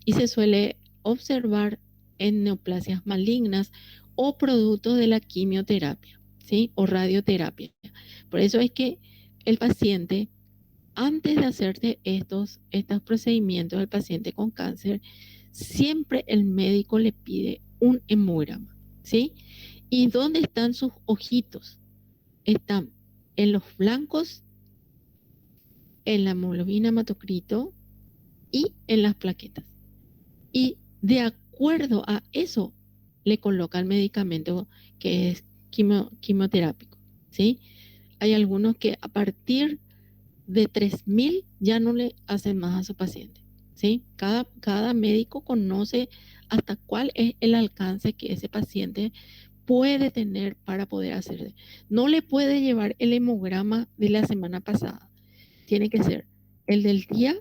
y se suele observar en neoplasias malignas o producto de la quimioterapia, ¿sí? O radioterapia. Por eso es que el paciente, antes de hacerte estos procedimientos al paciente con cáncer, siempre el médico le pide un hemograma, ¿sí? ¿Y dónde están sus ojitos? Están en los blancos, en la hemoglobina hematocrito y en las plaquetas. Y de acuerdo a eso, le coloca el medicamento que es quimioterápico, ¿sí? Hay algunos que a partir de 3.000 ya no le hacen más a su paciente, ¿sí? Cada médico conoce hasta cuál es el alcance que ese paciente puede tener para poder hacerle. No le puede llevar el hemograma de la semana pasada. Tiene que ser el del día,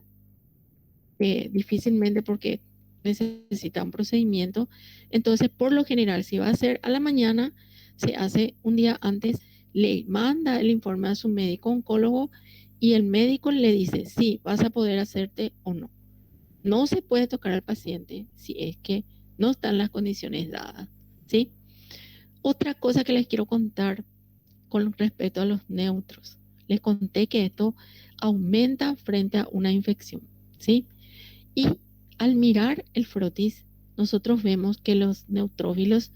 difícilmente porque necesita un procedimiento. Entonces, por lo general, si va a ser a la mañana, se hace un día antes, le manda el informe a su médico oncólogo y el médico le dice si vas a poder hacerte o no. No se puede tocar al paciente si es que no están las condiciones dadas, ¿sí? Otra cosa que les quiero contar con respecto a los neutros. Les conté que esto aumenta frente a una infección, ¿sí? Y al mirar el frotis, nosotros vemos que los neutrófilos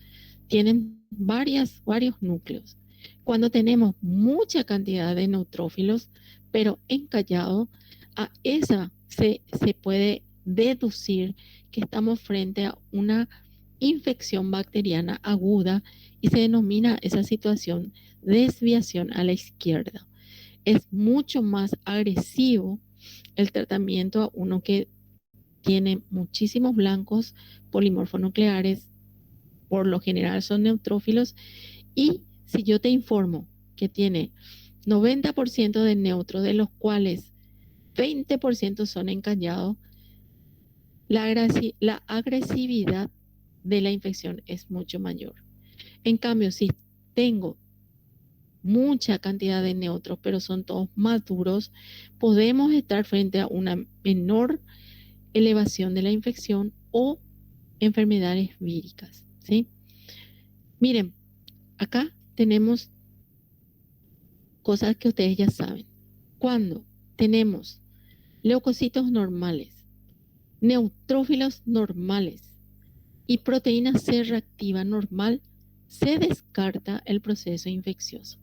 tienen varios núcleos. Cuando tenemos mucha cantidad de neutrófilos, pero encallado, a esa se puede deducir que estamos frente a una infección bacteriana aguda y se denomina esa situación desviación a la izquierda. Es mucho más agresivo el tratamiento a uno que tiene muchísimos blancos polimorfonucleares, por lo general son neutrófilos, y si yo te informo que tiene 90% de neutros, de los cuales 20% son encallados, la agresividad de la infección es mucho mayor. En cambio, si tengo mucha cantidad de neutros, pero son todos maduros, podemos estar frente a una menor elevación de la infección o enfermedades víricas, ¿sí? Miren, acá tenemos cosas que ustedes ya saben. Cuando tenemos leucocitos normales, neutrófilos normales y proteína C reactiva normal, se descarta el proceso infeccioso.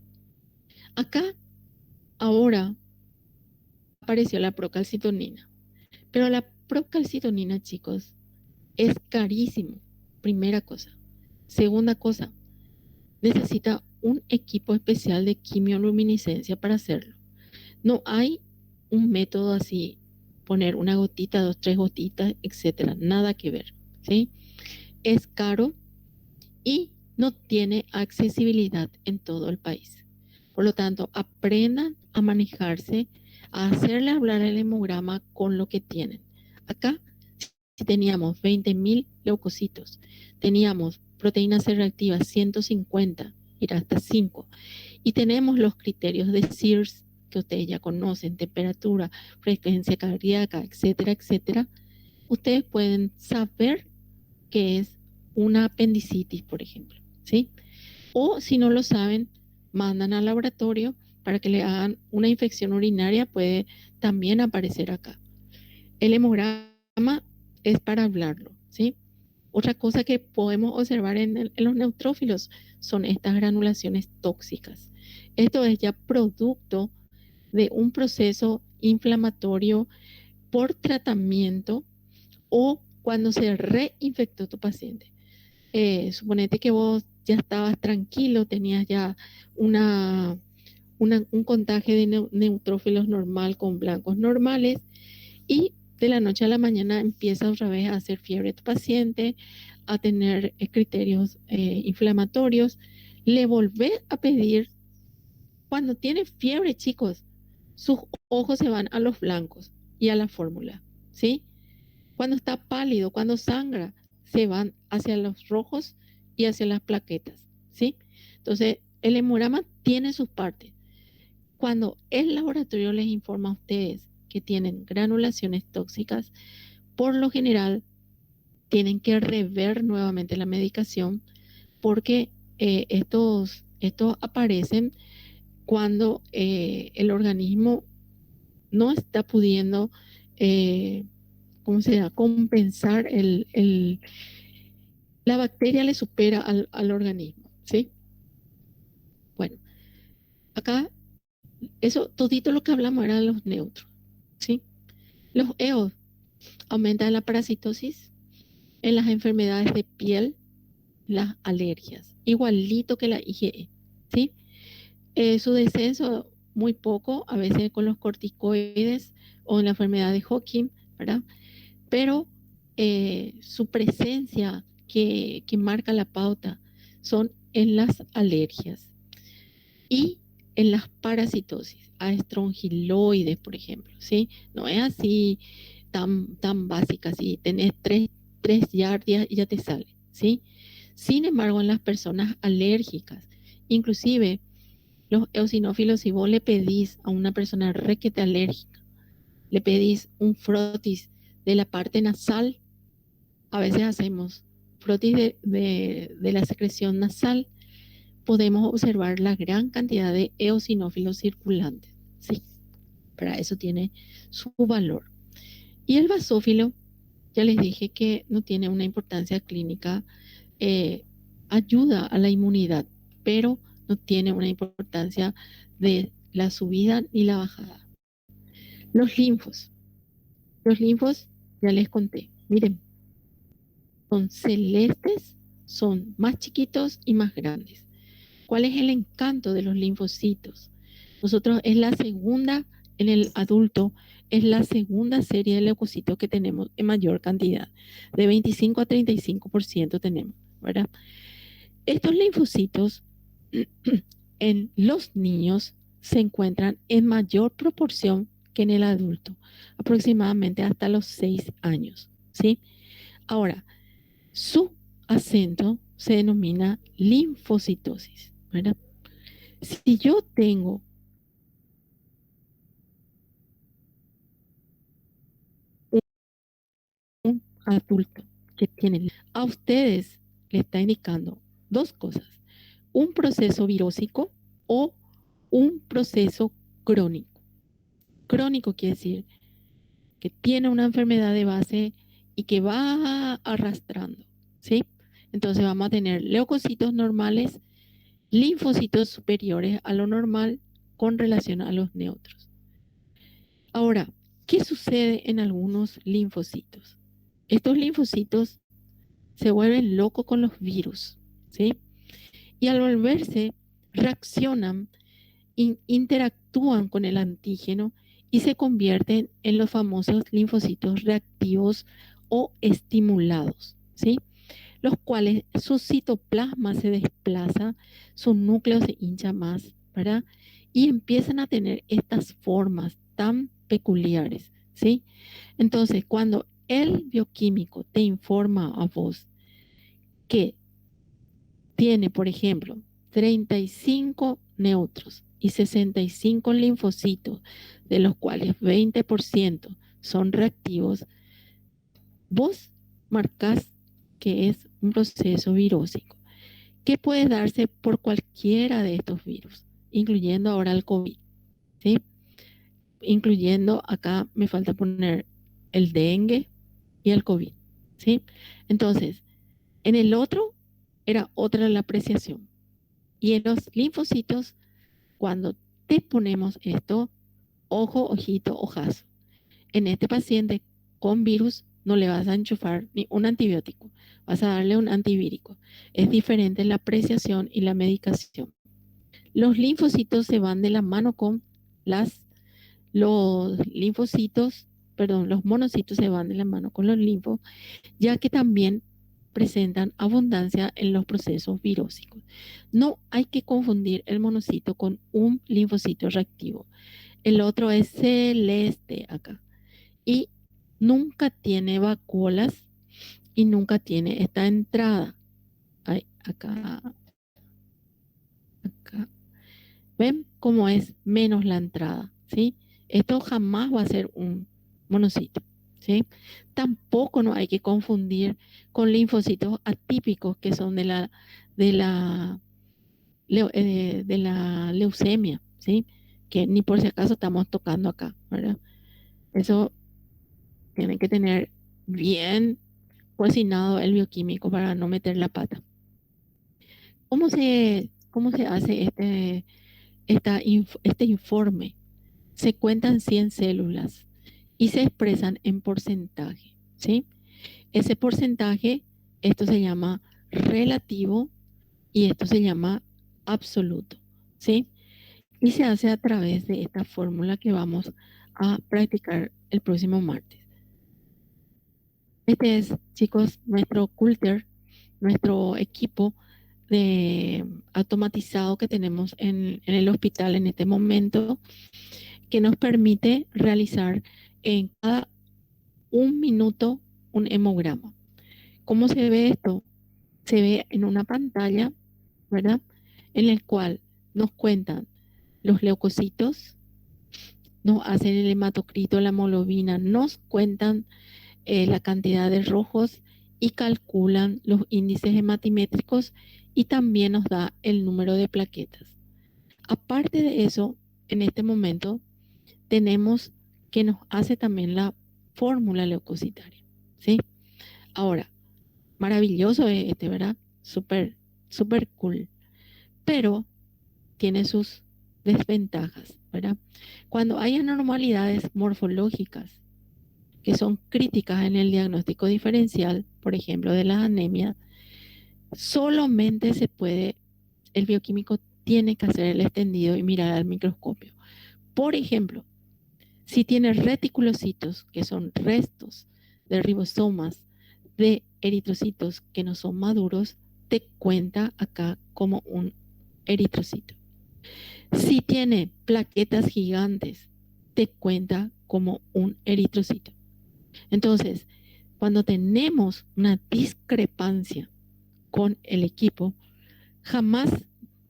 Acá, ahora, apareció la procalcitonina. Pero la procalcitonina, chicos, es carísimo. Primera cosa. Segunda cosa, necesita un equipo especial de quimioluminiscencia para hacerlo. No hay un método así, poner una gotita, 2, 3 gotitas, etcétera. Nada que ver, ¿sí? Es caro y no tiene accesibilidad en todo el país. Por lo tanto, aprendan a manejarse, a hacerle hablar el hemograma con lo que tienen. Acá, si teníamos 20.000 leucocitos, teníamos proteína C reactiva 150, ir hasta 5, y tenemos los criterios de Sears que ustedes ya conocen, temperatura, frecuencia cardíaca, etcétera, etcétera, ustedes pueden saber que es una apendicitis, por ejemplo, ¿sí? O si no lo saben, mandan al laboratorio para que le hagan una infección urinaria, puede también aparecer acá. El hemograma es para hablarlo, ¿sí? Otra cosa que podemos observar en los neutrófilos son estas granulaciones tóxicas. Esto es ya producto de un proceso inflamatorio por tratamiento o cuando se reinfectó tu paciente. Suponete que vos ya estabas tranquilo, tenías ya un contagio de neutrófilos normal con blancos normales y de la noche a la mañana empieza otra vez a hacer fiebre tu paciente, a tener criterios inflamatorios. Le volvés a pedir, cuando tiene fiebre, chicos, sus ojos se van a los blancos y a la fórmula, ¿sí? Cuando está pálido, cuando sangra, se van hacia los rojos y hacia las plaquetas, ¿sí? Entonces, el hemograma tiene sus partes. Cuando el laboratorio les informa a ustedes que tienen granulaciones tóxicas, por lo general tienen que rever nuevamente la medicación porque estos aparecen cuando el organismo no está pudiendo ¿cómo se llama? Compensar la bacteria le supera al organismo, ¿sí? Bueno, acá, eso, todito lo que hablamos era de los neutros, ¿sí? Los EOS aumentan la parasitosis en las enfermedades de piel, las alergias, igualito que la IgE, ¿sí? Su descenso muy poco, a veces con los corticoides o en la enfermedad de Hodgkin, ¿verdad? Pero su presencia que marca la pauta son en las alergias y en las parasitosis, a estrongiloides, por ejemplo, ¿sí? No es así tan básica, si tenés tres yardias y ya te sale, ¿sí? Sin embargo, en las personas alérgicas, inclusive los eosinófilos, si vos le pedís a una persona requete alérgica, le pedís un frotis de la parte nasal, a veces hacemos frotis de la secreción nasal, podemos observar la gran cantidad de eosinófilos circulantes. Sí, para eso tiene su valor. Y el basófilo, ya les dije que no tiene una importancia clínica, ayuda a la inmunidad, pero no tiene una importancia de la subida ni la bajada. Los linfos, ya les conté, miren, son celestes, son más chiquitos y más grandes. ¿Cuál es el encanto de los linfocitos? Nosotros es la segunda, en el adulto, es la segunda serie de leucocitos que tenemos en mayor cantidad. De 25 a 35% tenemos, ¿verdad? Estos linfocitos en los niños se encuentran en mayor proporción que en el adulto, aproximadamente hasta los 6 años, ¿sí? Ahora, su acento se denomina linfocitosis, ¿verdad? Si yo tengo un adulto que tiene, a ustedes le está indicando dos cosas, un proceso virósico o un proceso crónico. Crónico quiere decir que tiene una enfermedad de base y que va arrastrando, ¿sí? Entonces vamos a tener leucocitos normales, linfocitos superiores a lo normal con relación a los neutros. Ahora, ¿qué sucede en algunos linfocitos? Estos linfocitos se vuelven locos con los virus, ¿sí? Y al volverse, reaccionan, interactúan con el antígeno y se convierten en los famosos linfocitos reactivos o estimulados, ¿sí? Los cuales su citoplasma se desplaza, su núcleo se hincha más, ¿verdad? Y empiezan a tener estas formas tan peculiares, ¿sí? Entonces, cuando el bioquímico te informa a vos que tiene, por ejemplo, 35 neutros y 65 linfocitos, de los cuales 20% son reactivos, vos marcás que es un proceso virósico, que puede darse por cualquiera de estos virus, incluyendo ahora el COVID, ¿sí? Incluyendo, acá me falta poner el dengue y el COVID, ¿sí? Entonces, en el otro era otra la apreciación. Y en los linfocitos, cuando te ponemos esto, ojo, ojito, ojazo. En este paciente con virus no le vas a enchufar ni un antibiótico, vas a darle un antivírico. Es diferente la apreciación y la medicación. Los linfocitos se van de la mano con los linfocitos, perdón, los monocitos se van de la mano con los linfos, ya que también presentan abundancia en los procesos virósicos. No hay que confundir el monocito con un linfocito reactivo. El otro es celeste acá. Y nunca tiene vacuolas y nunca tiene esta entrada. Ay, acá. ¿Ven cómo es menos la entrada? ¿Sí? Esto jamás va a ser un monocito. ¿Sí? Tampoco no hay que confundir con linfocitos atípicos que son de la leucemia, ¿sí? Que ni por si acaso estamos tocando acá, ¿verdad? Eso tienen que tener bien cocinado el bioquímico para no meter la pata. ¿Cómo se hace este informe? Se cuentan 100 células y se expresan en porcentaje, ¿sí? Ese porcentaje, esto se llama relativo y esto se llama absoluto, ¿sí? Y se hace a través de esta fórmula que vamos a practicar el próximo martes. Este es, chicos, nuestro Culter, nuestro equipo de automatizado que tenemos en el hospital en este momento, que nos permite realizar en cada un minuto un hemograma. ¿Cómo se ve esto? Se ve en una pantalla, ¿verdad? En el cual nos cuentan los leucocitos, nos hacen el hematocrito, la hemoglobina, nos cuentan la cantidad de rojos y calculan los índices hematimétricos y también nos da el número de plaquetas. Aparte de eso, en este momento tenemos que nos hace también la fórmula leucocitaria, ¿sí? Ahora, maravilloso es este, ¿verdad? Súper, súper cool. Pero tiene sus desventajas, ¿verdad? Cuando hay anormalidades morfológicas que son críticas en el diagnóstico diferencial, por ejemplo, de las anemias, solamente se puede, el bioquímico tiene que hacer el extendido y mirar al microscopio. Por ejemplo, si tiene reticulocitos, que son restos de ribosomas de eritrocitos que no son maduros, te cuenta acá como un eritrocito. Si tiene plaquetas gigantes, te cuenta como un eritrocito. Entonces, cuando tenemos una discrepancia con el equipo, jamás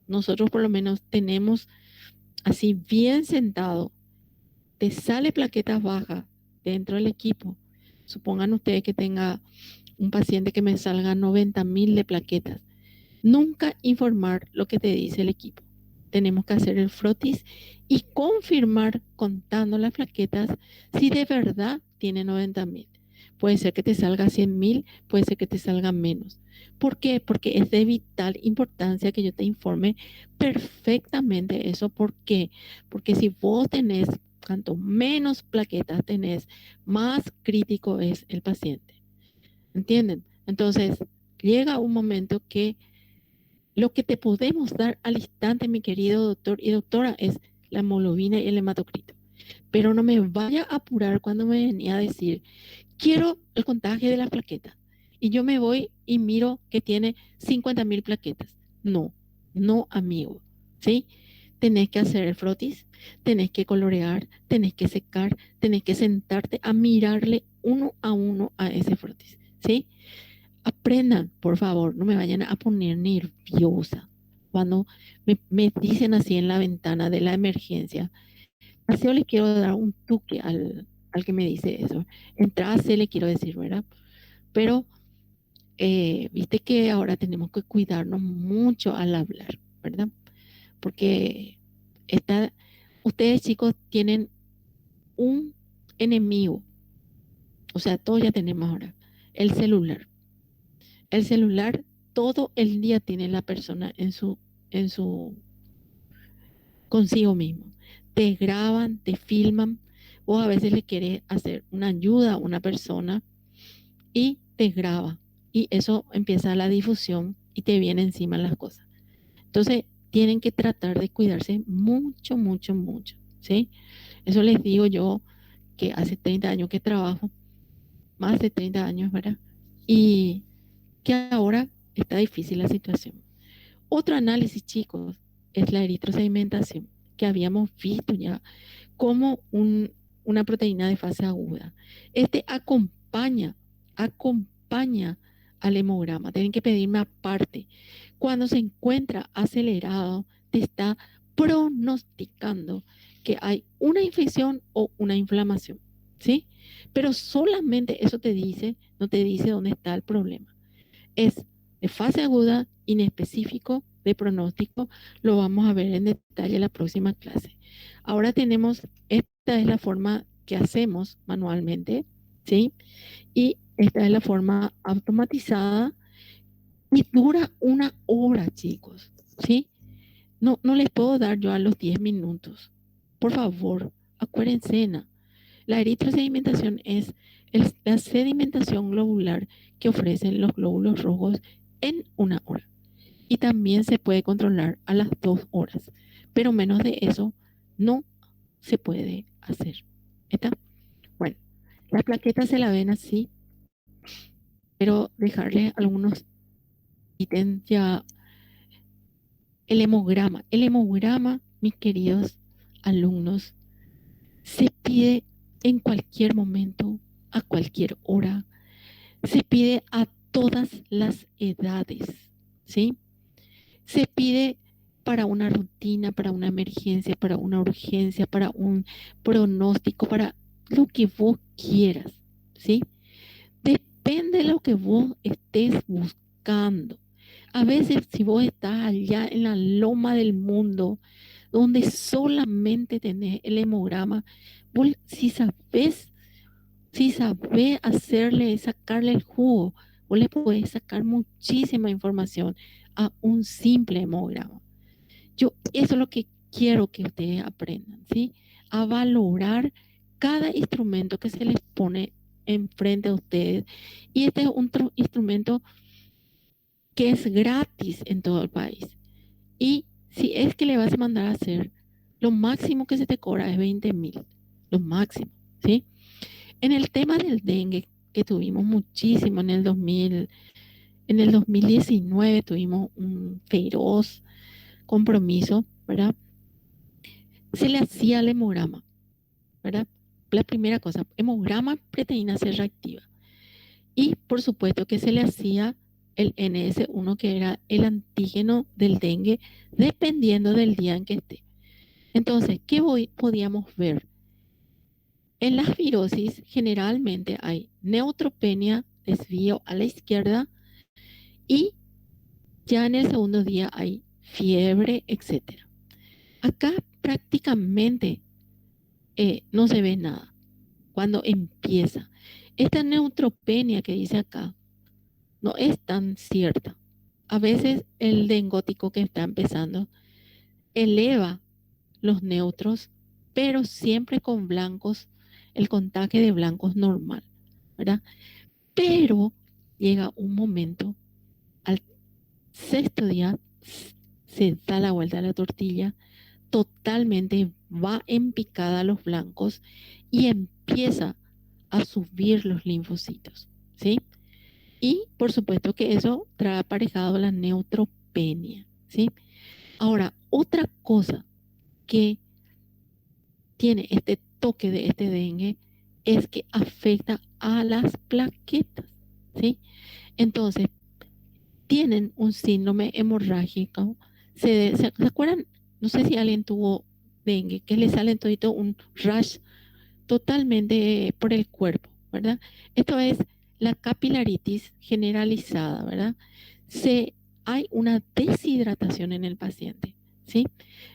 nosotros por lo menos tenemos así bien sentado, te sale plaquetas bajas dentro del equipo. Supongan ustedes que tenga un paciente que me salga 90.000 de plaquetas. Nunca informar lo que te dice el equipo. Tenemos que hacer el frotis y confirmar contando las plaquetas si de verdad tiene 90.000. Puede ser que te salga 100.000, puede ser que te salga menos. ¿Por qué? Porque es de vital importancia que yo te informe perfectamente eso. ¿Por qué? Porque si vos tenés, cuanto menos plaquetas tenés, más crítico es el paciente. ¿Entienden? Entonces, llega un momento que lo que te podemos dar al instante, mi querido doctor y doctora, es la hemoglobina y el hematocrito. Pero no me vaya a apurar cuando me venía a decir, quiero el contagio de las plaquetas. Y yo me voy y miro que tiene 50.000 plaquetas. No, no, amigo. ¿Sí? Tenés que hacer el frotis, tenés que colorear, tenés que secar, tenés que sentarte a mirarle uno a ese frotis. ¿Sí? Aprendan, por favor, no me vayan a poner nerviosa cuando me dicen así en la ventana de la emergencia. Así yo le quiero dar un toque al que me dice eso. Entrase, le quiero decir, ¿verdad? Pero viste que ahora tenemos que cuidarnos mucho al hablar, ¿verdad? Porque Ustedes chicos tienen un enemigo, o sea, todos ya tenemos ahora, el celular. El celular todo el día tiene la persona en su, consigo mismo. Te graban, te filman, vos a veces le querés hacer una ayuda a una persona y te graba. Y eso empieza la difusión y te viene encima las cosas. Entonces, tienen que tratar de cuidarse mucho, mucho, mucho, ¿sí? Eso les digo yo, que hace 30 años que trabajo, más de 30 años, ¿verdad? Y que ahora está difícil la situación. Otro análisis, chicos, es la eritrosedimentación, que habíamos visto ya como una proteína de fase aguda. Este acompaña al hemograma. Tienen que pedirme aparte. Cuando se encuentra acelerado, te está pronosticando que hay una infección o una inflamación, ¿sí? Pero solamente eso te dice, no te dice dónde está el problema. Es de fase aguda, inespecífico, de pronóstico. Lo vamos a ver en detalle en la próxima clase. Ahora tenemos, esta es la forma que hacemos manualmente, ¿sí? Y esta es la forma automatizada y dura 1 hora, chicos, ¿sí? No les puedo dar yo a los 10 minutos. Por favor, acuérdense, la eritrosedimentación es la sedimentación globular que ofrecen los glóbulos rojos en 1 hora. Y también se puede controlar a las 2 horas, pero menos de eso no se puede hacer. ¿Está? Bueno, las plaquetas se la ven así, pero dejarles algunos ítems ya. El hemograma, mis queridos alumnos, se pide en cualquier momento, a cualquier hora. Se pide a todas las edades, ¿sí? Se pide para una rutina, para una emergencia, para una urgencia, para un pronóstico, para lo que vos quieras, ¿sí? Depende de lo que vos estés buscando. A veces si vos estás allá en la loma del mundo, donde solamente tenés el hemograma, vos, si sabés hacerle, sacarle el jugo, vos le podés sacar muchísima información a un simple hemograma. Eso es lo que quiero que ustedes aprendan, ¿sí? A valorar cada instrumento que se les pone enfrente a ustedes. Y este es un instrumento que es gratis en todo el país. Y si es que le vas a mandar a hacer, lo máximo que se te cobra es 20.000, lo máximo, ¿sí? En el tema del dengue, que tuvimos muchísimo en el 2019 tuvimos un feroz compromiso, ¿verdad? Se le hacía el hemograma, ¿verdad? La primera cosa, hemograma, proteína C reactiva. Y por supuesto que se le hacía el NS1, que era el antígeno del dengue, dependiendo del día en que esté. Entonces, ¿qué podíamos ver? En las virosis generalmente hay neutropenia, desvío a la izquierda, y ya en el segundo día hay fiebre, etc. Acá prácticamente no se ve nada cuando empieza. Esta neutropenia que dice acá no es tan cierta. A veces el dengótico que está empezando eleva los neutros, pero siempre con blancos, el contagio de blancos normal, ¿verdad? Pero llega un momento, al sexto día, se da la vuelta a la tortilla, totalmente va en picada a los blancos y empieza a subir los linfocitos, ¿sí? Y por supuesto que eso trae aparejado la neutropenia, ¿sí? Ahora, otra cosa que tiene este toque de este dengue es que afecta a las plaquetas, ¿sí? Entonces, tienen un síndrome hemorrágico. ¿Se acuerdan? No sé si alguien tuvo dengue, que le sale todito un rash totalmente por el cuerpo, ¿verdad? Esto es la capilaritis generalizada, ¿verdad? Hay una deshidratación en el paciente, ¿sí?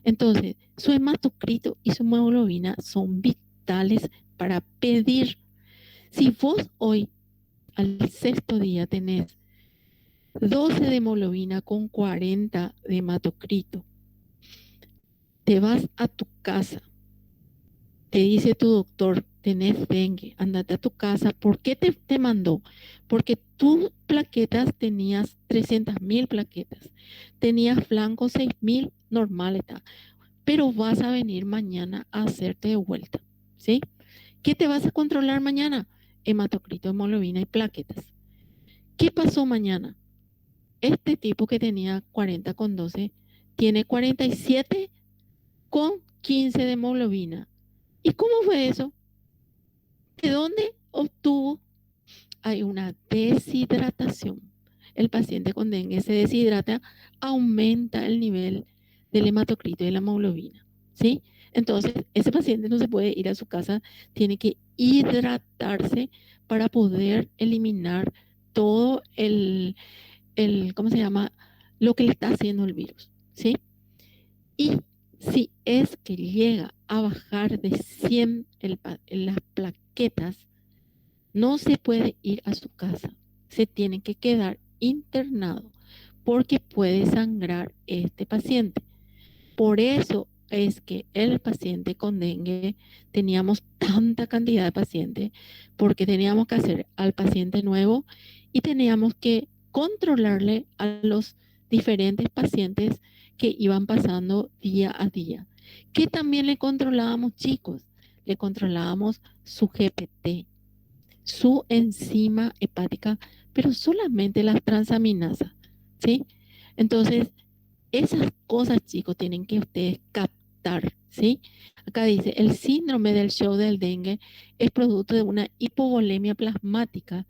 Entonces, su hematocrito y su hemoglobina son vitales para pedir. Si vos hoy, al sexto día, tenés 12 de hemoglobina con 40 de hematocrito, te vas a tu casa, te dice tu doctor, tenés dengue, andate a tu casa. ¿Por qué te mandó? Porque tus plaquetas tenías 300.000 plaquetas, tenías blanco 6.000, normal está, pero vas a venir mañana a hacerte de vuelta, ¿sí? ¿Qué te vas a controlar mañana? Hematocrito, hemoglobina y plaquetas. ¿Qué pasó mañana? Este tipo que tenía 40 con 12 tiene 47 con 15 de hemoglobina. ¿Y cómo fue eso? ¿De dónde obtuvo? Hay una deshidratación. El paciente con dengue se deshidrata, aumenta el nivel del hematocrito y de la hemoglobina, ¿sí? Entonces, ese paciente no se puede ir a su casa, tiene que hidratarse para poder eliminar todo ¿cómo se llama? Lo que le está haciendo el virus, ¿sí? Y si es que llega a bajar de 100 las plaquetas, no se puede ir a su casa, se tiene que quedar internado porque puede sangrar este paciente. Por eso es que el paciente con dengue teníamos tanta cantidad de pacientes, porque teníamos que hacer al paciente nuevo y teníamos que controlarle a los diferentes pacientes que iban pasando día a día. Que también le controlábamos, chicos, le controlábamos su GPT, su enzima hepática, pero solamente las transaminasas, ¿sí? Entonces, esas cosas, chicos, tienen que ustedes captar, ¿sí? Acá dice, el síndrome del show del dengue es producto de una hipovolemia plasmática.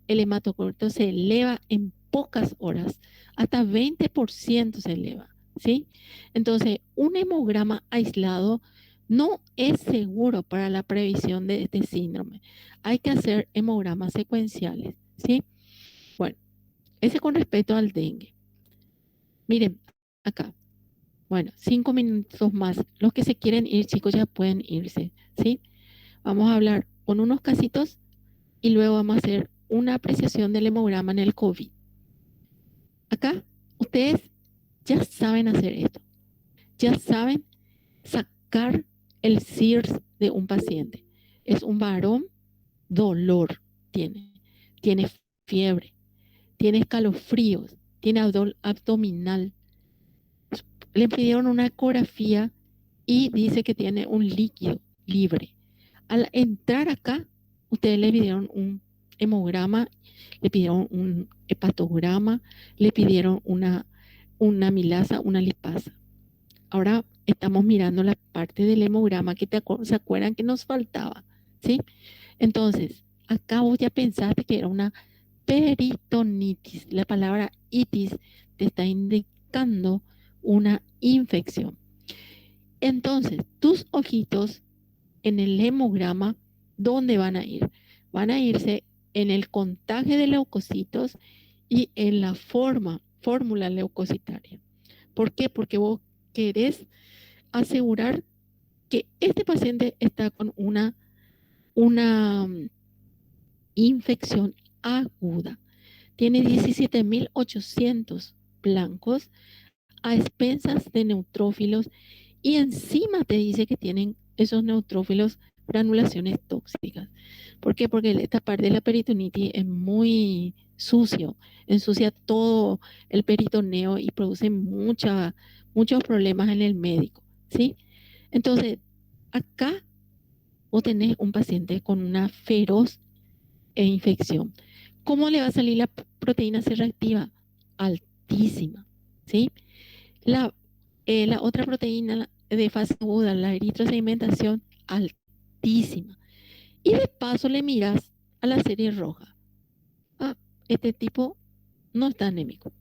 El hematocrito se eleva en pocas horas, hasta 20% se eleva, ¿sí? Entonces, un hemograma aislado no es seguro para la previsión de este síndrome. Hay que hacer hemogramas secuenciales, ¿sí? Bueno, ese con respecto al dengue. Miren, acá. Bueno, 5 minutos más. Los que se quieren ir, chicos, ya pueden irse, ¿sí? Vamos a hablar con unos casitos y luego vamos a hacer una apreciación del hemograma en el COVID. Acá, ustedes ya saben hacer esto. Ya saben sacar el CIRS de un paciente. Es un varón, dolor tiene. Tiene fiebre, tiene escalofríos, tiene abdominal. Le pidieron una ecografía y dice que tiene un líquido libre. Al entrar acá, ustedes le pidieron un hemograma, le pidieron un hepatograma, le pidieron una amilasa, una lipasa. Ahora estamos mirando la parte del hemograma que se acuerdan que nos faltaba, ¿sí? Entonces, acá vos ya pensaste que era una peritonitis. La palabra itis te está indicando una infección. Entonces, tus ojitos en el hemograma, ¿dónde van a ir? Van a irse en el contagio de leucocitos y en la fórmula leucocitaria. ¿Por qué? Porque vos querés asegurar que este paciente está con una infección aguda. Tiene 17.800 blancos a expensas de neutrófilos y encima te dice que tienen esos neutrófilos granulaciones tóxicas. ¿Por qué? Porque esta parte de la peritonitis es muy sucio, ensucia todo el peritoneo y produce muchos problemas en el médico, ¿sí? Entonces, acá vos tenés un paciente con una feroz infección. ¿Cómo le va a salir la proteína C reactiva? Altísima, ¿sí? La otra proteína de fase aguda, la eritrosedimentación, altísima. Y de paso le miras a la serie roja. Ah, este tipo no está anémico.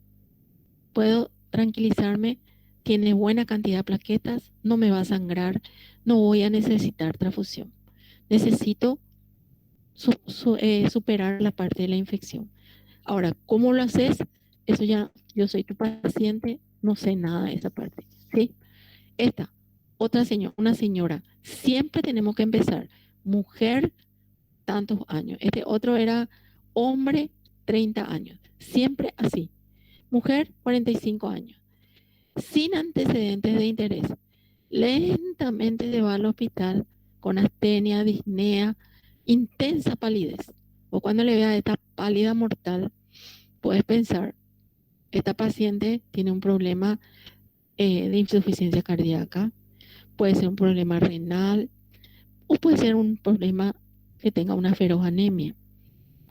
Puedo tranquilizarme, tiene buena cantidad de plaquetas, no me va a sangrar, no voy a necesitar transfusión. Necesito superar la parte de la infección. Ahora, ¿cómo lo haces? Eso ya, yo soy tu paciente, no sé nada de esa parte, ¿sí? Esta, otra señora, una señora, siempre tenemos que empezar, mujer, tantos años. Este otro era hombre, 30 años. Siempre así. Mujer, 45 años. Sin antecedentes de interés. Lentamente se va al hospital con astenia, disnea, intensa palidez. O cuando le vea esta pálida mortal, puedes pensar, esta paciente tiene un problema de insuficiencia cardíaca, puede ser un problema renal o puede ser un problema que tenga una feroz anemia.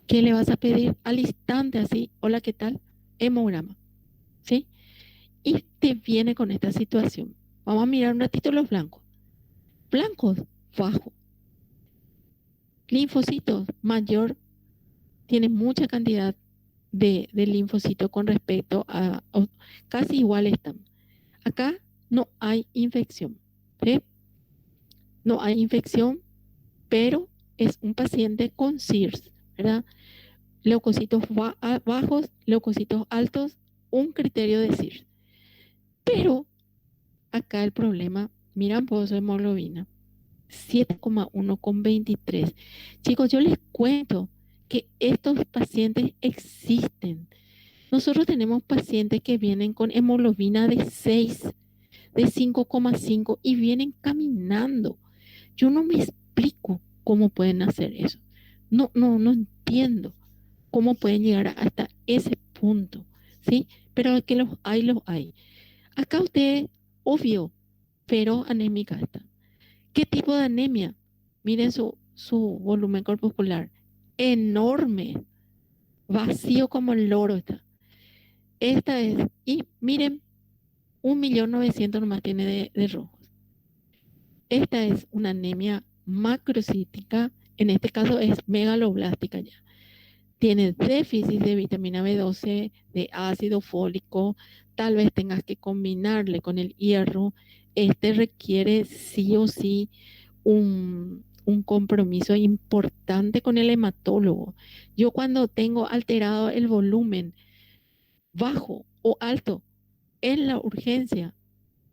¿Qué le vas a pedir al instante así? Hola, ¿qué tal? Hemograma, ¿sí? Y te viene con esta situación. Vamos a mirar un ratito los blancos. Blancos, bajo. Linfocitos, mayor, tiene mucha cantidad de linfocitos con respecto casi igual están. Acá no hay infección, ¿sí? No hay infección, pero es un paciente con CIRS, ¿verdad? Leucocitos bajos, leucocitos altos, un criterio de CIRS. Pero acá el problema, miran pozo de hemoglobina, 7,1 con 23. Chicos, yo les cuento que estos pacientes existen. Nosotros tenemos pacientes que vienen con hemoglobina de 6, de 5,5 y vienen caminando. Yo no me explico cómo pueden hacer eso. No entiendo cómo pueden llegar hasta ese punto, ¿sí? Pero que los hay, los hay. Acá usted, obvio, pero anémica está. ¿Qué tipo de anemia? Miren su volumen corpuscular. Enorme. Vacío como el loro está. Esta es, y miren, 1.900.000 nomás tiene de rojos. Esta es una anemia macrocítica, en este caso es megaloblástica ya. Tiene déficit de vitamina B12, de ácido fólico, tal vez tengas que combinarle con el hierro. Este requiere sí o sí un compromiso importante con el hematólogo. Yo cuando tengo alterado el volumen bajo o alto en la urgencia,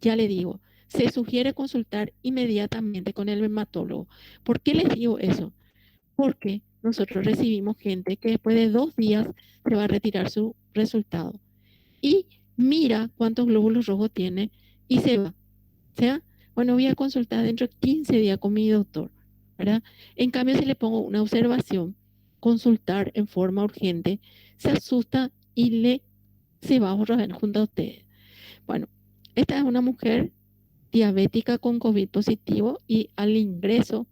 ya le digo, se sugiere consultar inmediatamente con el hematólogo. ¿Por qué les digo eso? Porque nosotros recibimos gente que después de 2 días se va a retirar su resultado y mira cuántos glóbulos rojos tiene y se va. O sea, bueno, voy a consultar dentro de 15 días con mi doctor, ¿verdad? En cambio, si le pongo una observación, consultar en forma urgente, se asusta y se va a ahorrar junto a ustedes. Bueno, esta es una mujer diabética con COVID positivo y al ingreso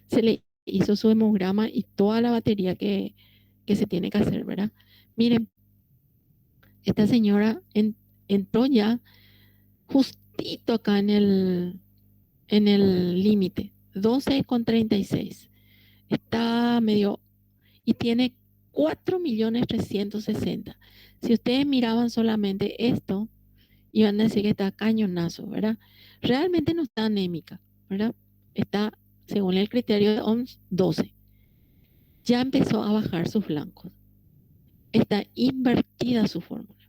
se le hizo su hemograma y toda la batería que se tiene que hacer, ¿verdad? Miren, esta señora entró ya justito acá en el límite, 12,36. Está medio, y tiene 4.360.000. Si ustedes miraban solamente esto, iban a decir que está cañonazo, ¿verdad? Realmente no está anémica, ¿verdad? Está, según el criterio de OMS, 12. Ya empezó a bajar sus blancos. Está invertida su fórmula,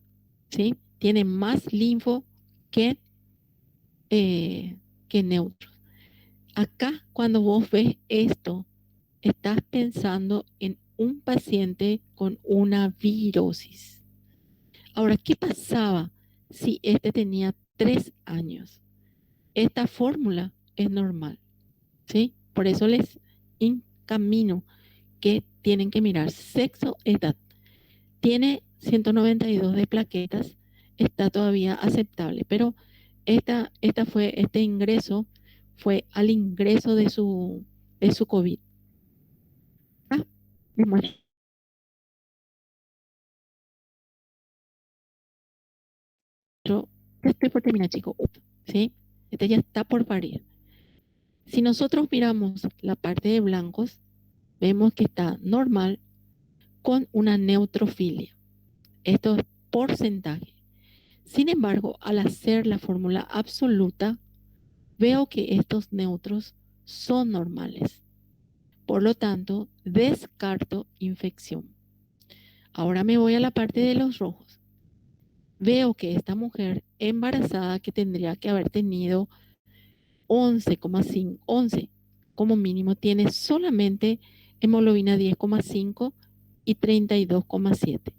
¿sí? Tiene más linfo que, que neutros. Acá, cuando vos ves esto, estás pensando en un paciente con una virosis. Ahora, ¿qué pasaba si este tenía 3 años? Esta fórmula es normal, ¿sí? Por eso les encamino que tienen que mirar sexo, edad. Tiene 192 de plaquetas, está todavía aceptable, pero este ingreso fue al ingreso de su COVID. Ah, les muestro. Ya estoy por terminar, chicos. ¿Sí? Este ya está por parir. Si nosotros miramos la parte de blancos, vemos que está normal con una neutrofilia. Esto es porcentaje. Sin embargo, al hacer la fórmula absoluta, veo que estos neutros son normales. Por lo tanto, descarto infección. Ahora me voy a la parte de los rojos. veo que esta mujer embarazada que tendría que haber tenido 11,5, 11 como mínimo, tiene solamente hemoglobina 10,5 y 32,7.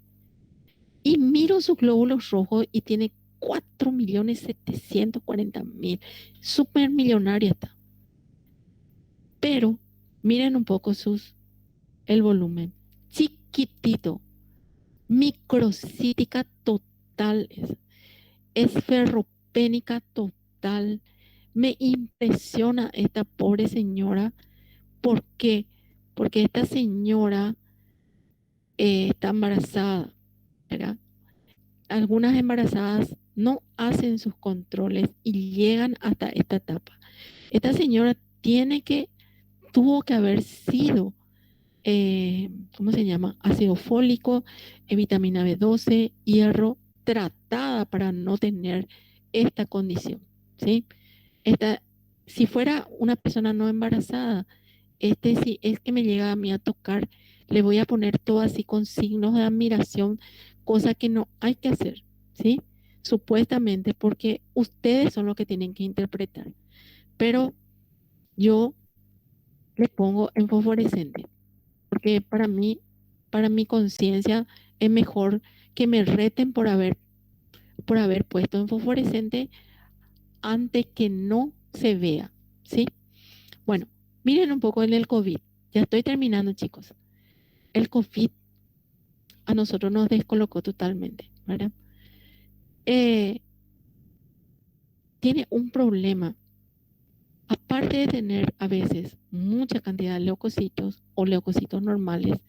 Y miro sus glóbulos rojos y tiene 4.740.000. Súper millonaria está. Pero miren un poco el volumen. Chiquitito. Microcítica total. Es ferropénica total. Me impresiona esta pobre señora. ¿Por qué? Porque esta señora está embarazada, ¿verdad? Algunas embarazadas no hacen sus controles y llegan hasta esta etapa. Esta señora tuvo que haber sido, ¿cómo se llama? Ácido fólico, vitamina B12, hierro, tratada para no tener esta condición, ¿sí? Si fuera una persona no embarazada, si es que me llega a mí a tocar, le voy a poner todo así con signos de admiración, cosa que no hay que hacer, ¿sí? Supuestamente porque ustedes son los que tienen que interpretar. Pero yo le pongo en fosforescente, porque para mi conciencia, es mejor que me reten por haber puesto en fosforescente antes que no se vea, ¿sí? Bueno, miren un poco en el COVID. Ya estoy terminando, chicos. El COVID a nosotros nos descolocó totalmente, ¿verdad? Tiene un problema. Aparte de tener a veces mucha cantidad de leucocitos o leucocitos normales,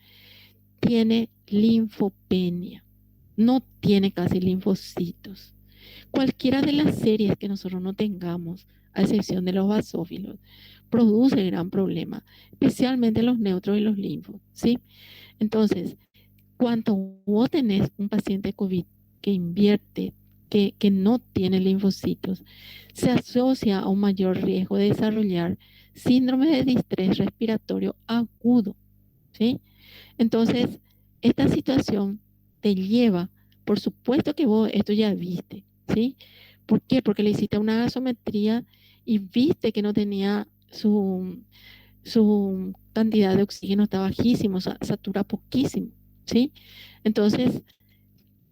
tiene linfopenia. No tiene casi linfocitos. Cualquiera de las series que nosotros no tengamos, a excepción de los basófilos, produce gran problema, especialmente los neutros y los linfos, ¿sí? Entonces, cuando vos tenés un paciente COVID que invierte, que no tiene linfocitos, se asocia a un mayor riesgo de desarrollar síndrome de distrés respiratorio agudo, ¿sí? Entonces, esta situación te lleva, por supuesto que vos esto ya viste, ¿sí? ¿Por qué? Porque le hiciste una gasometría y viste que no tenía su cantidad de oxígeno, está bajísimo, satura poquísimo, ¿sí? Entonces,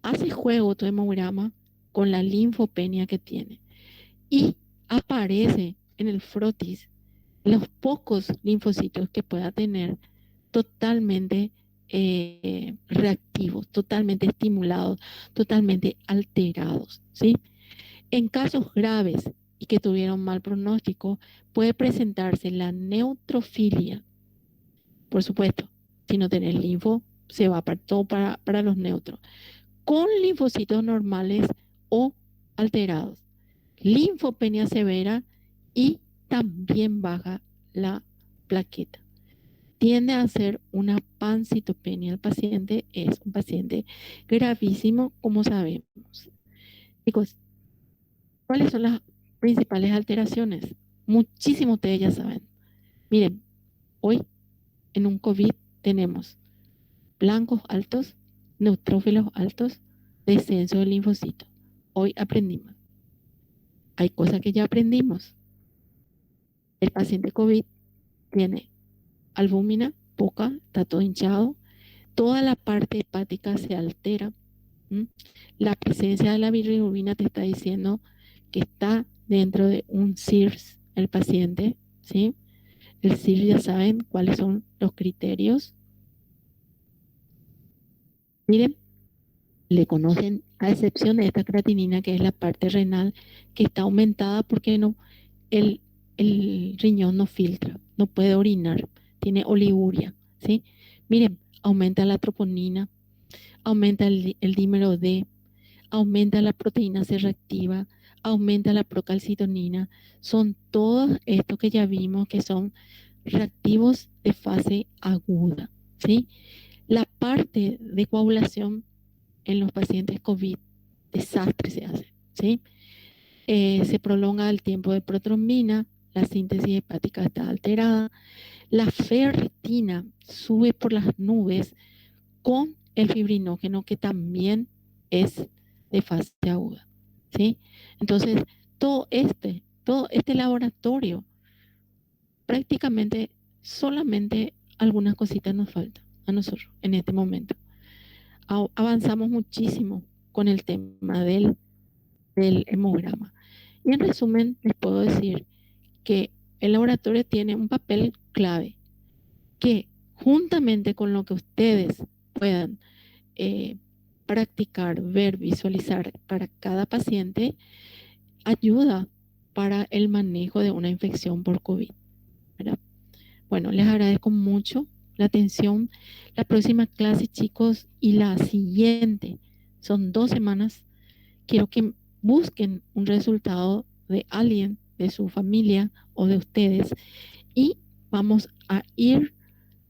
hace juego tu hemograma con la linfopenia que tiene y aparece en el frotis los pocos linfocitos que pueda tener totalmente reactivos, totalmente estimulados, totalmente alterados, ¿sí? En casos graves y que tuvieron mal pronóstico, puede presentarse la neutrofilia. Por supuesto, si no tenés linfo, se va todo para los neutros. Con linfocitos normales o alterados. Linfopenia severa y también baja la plaqueta. Tiende a ser una pancitopenia. El paciente es un paciente gravísimo, como sabemos. Chicos, ¿cuáles son las principales alteraciones? Muchísimos de ellas saben. Miren, hoy en un COVID tenemos blancos altos, neutrófilos altos, descenso del linfocito. Hoy aprendimos. Hay cosas que ya aprendimos. El paciente COVID tiene albúmina, poca, está todo hinchado, toda la parte hepática se altera. ¿Mm? La presencia de la bilirrubina te está diciendo que está dentro de un CIRS el paciente, ¿sí? El CIRS ya saben cuáles son los criterios. Miren, le conocen a excepción de esta creatinina que es la parte renal que está aumentada porque el, el riñón no filtra, no puede orinar, tiene oliguria, ¿sí? Miren, aumenta la troponina, aumenta el dímero D, aumenta la proteína C reactiva, aumenta la procalcitonina. Son todos estos que ya vimos que son reactivos de fase aguda, ¿sí? La parte de coagulación en los pacientes COVID, desastre se hace, ¿sí? Se prolonga el tiempo de protrombina, la síntesis hepática está alterada, la ferritina sube por las nubes con el fibrinógeno que también es de fase aguda, ¿sí? Entonces, todo este laboratorio, prácticamente solamente algunas cositas nos faltan a nosotros en este momento. Avanzamos muchísimo con el tema del hemograma. Y en resumen, les puedo decir que el laboratorio tiene un papel clave que, juntamente con lo que ustedes puedan practicar, ver, visualizar para cada paciente, ayuda para el manejo de una infección por COVID, ¿verdad? Bueno, les agradezco mucho la atención. La próxima clase, chicos, y la siguiente, son 2 semanas. Quiero que busquen un resultado de alguien, de su familia o de ustedes, y vamos a ir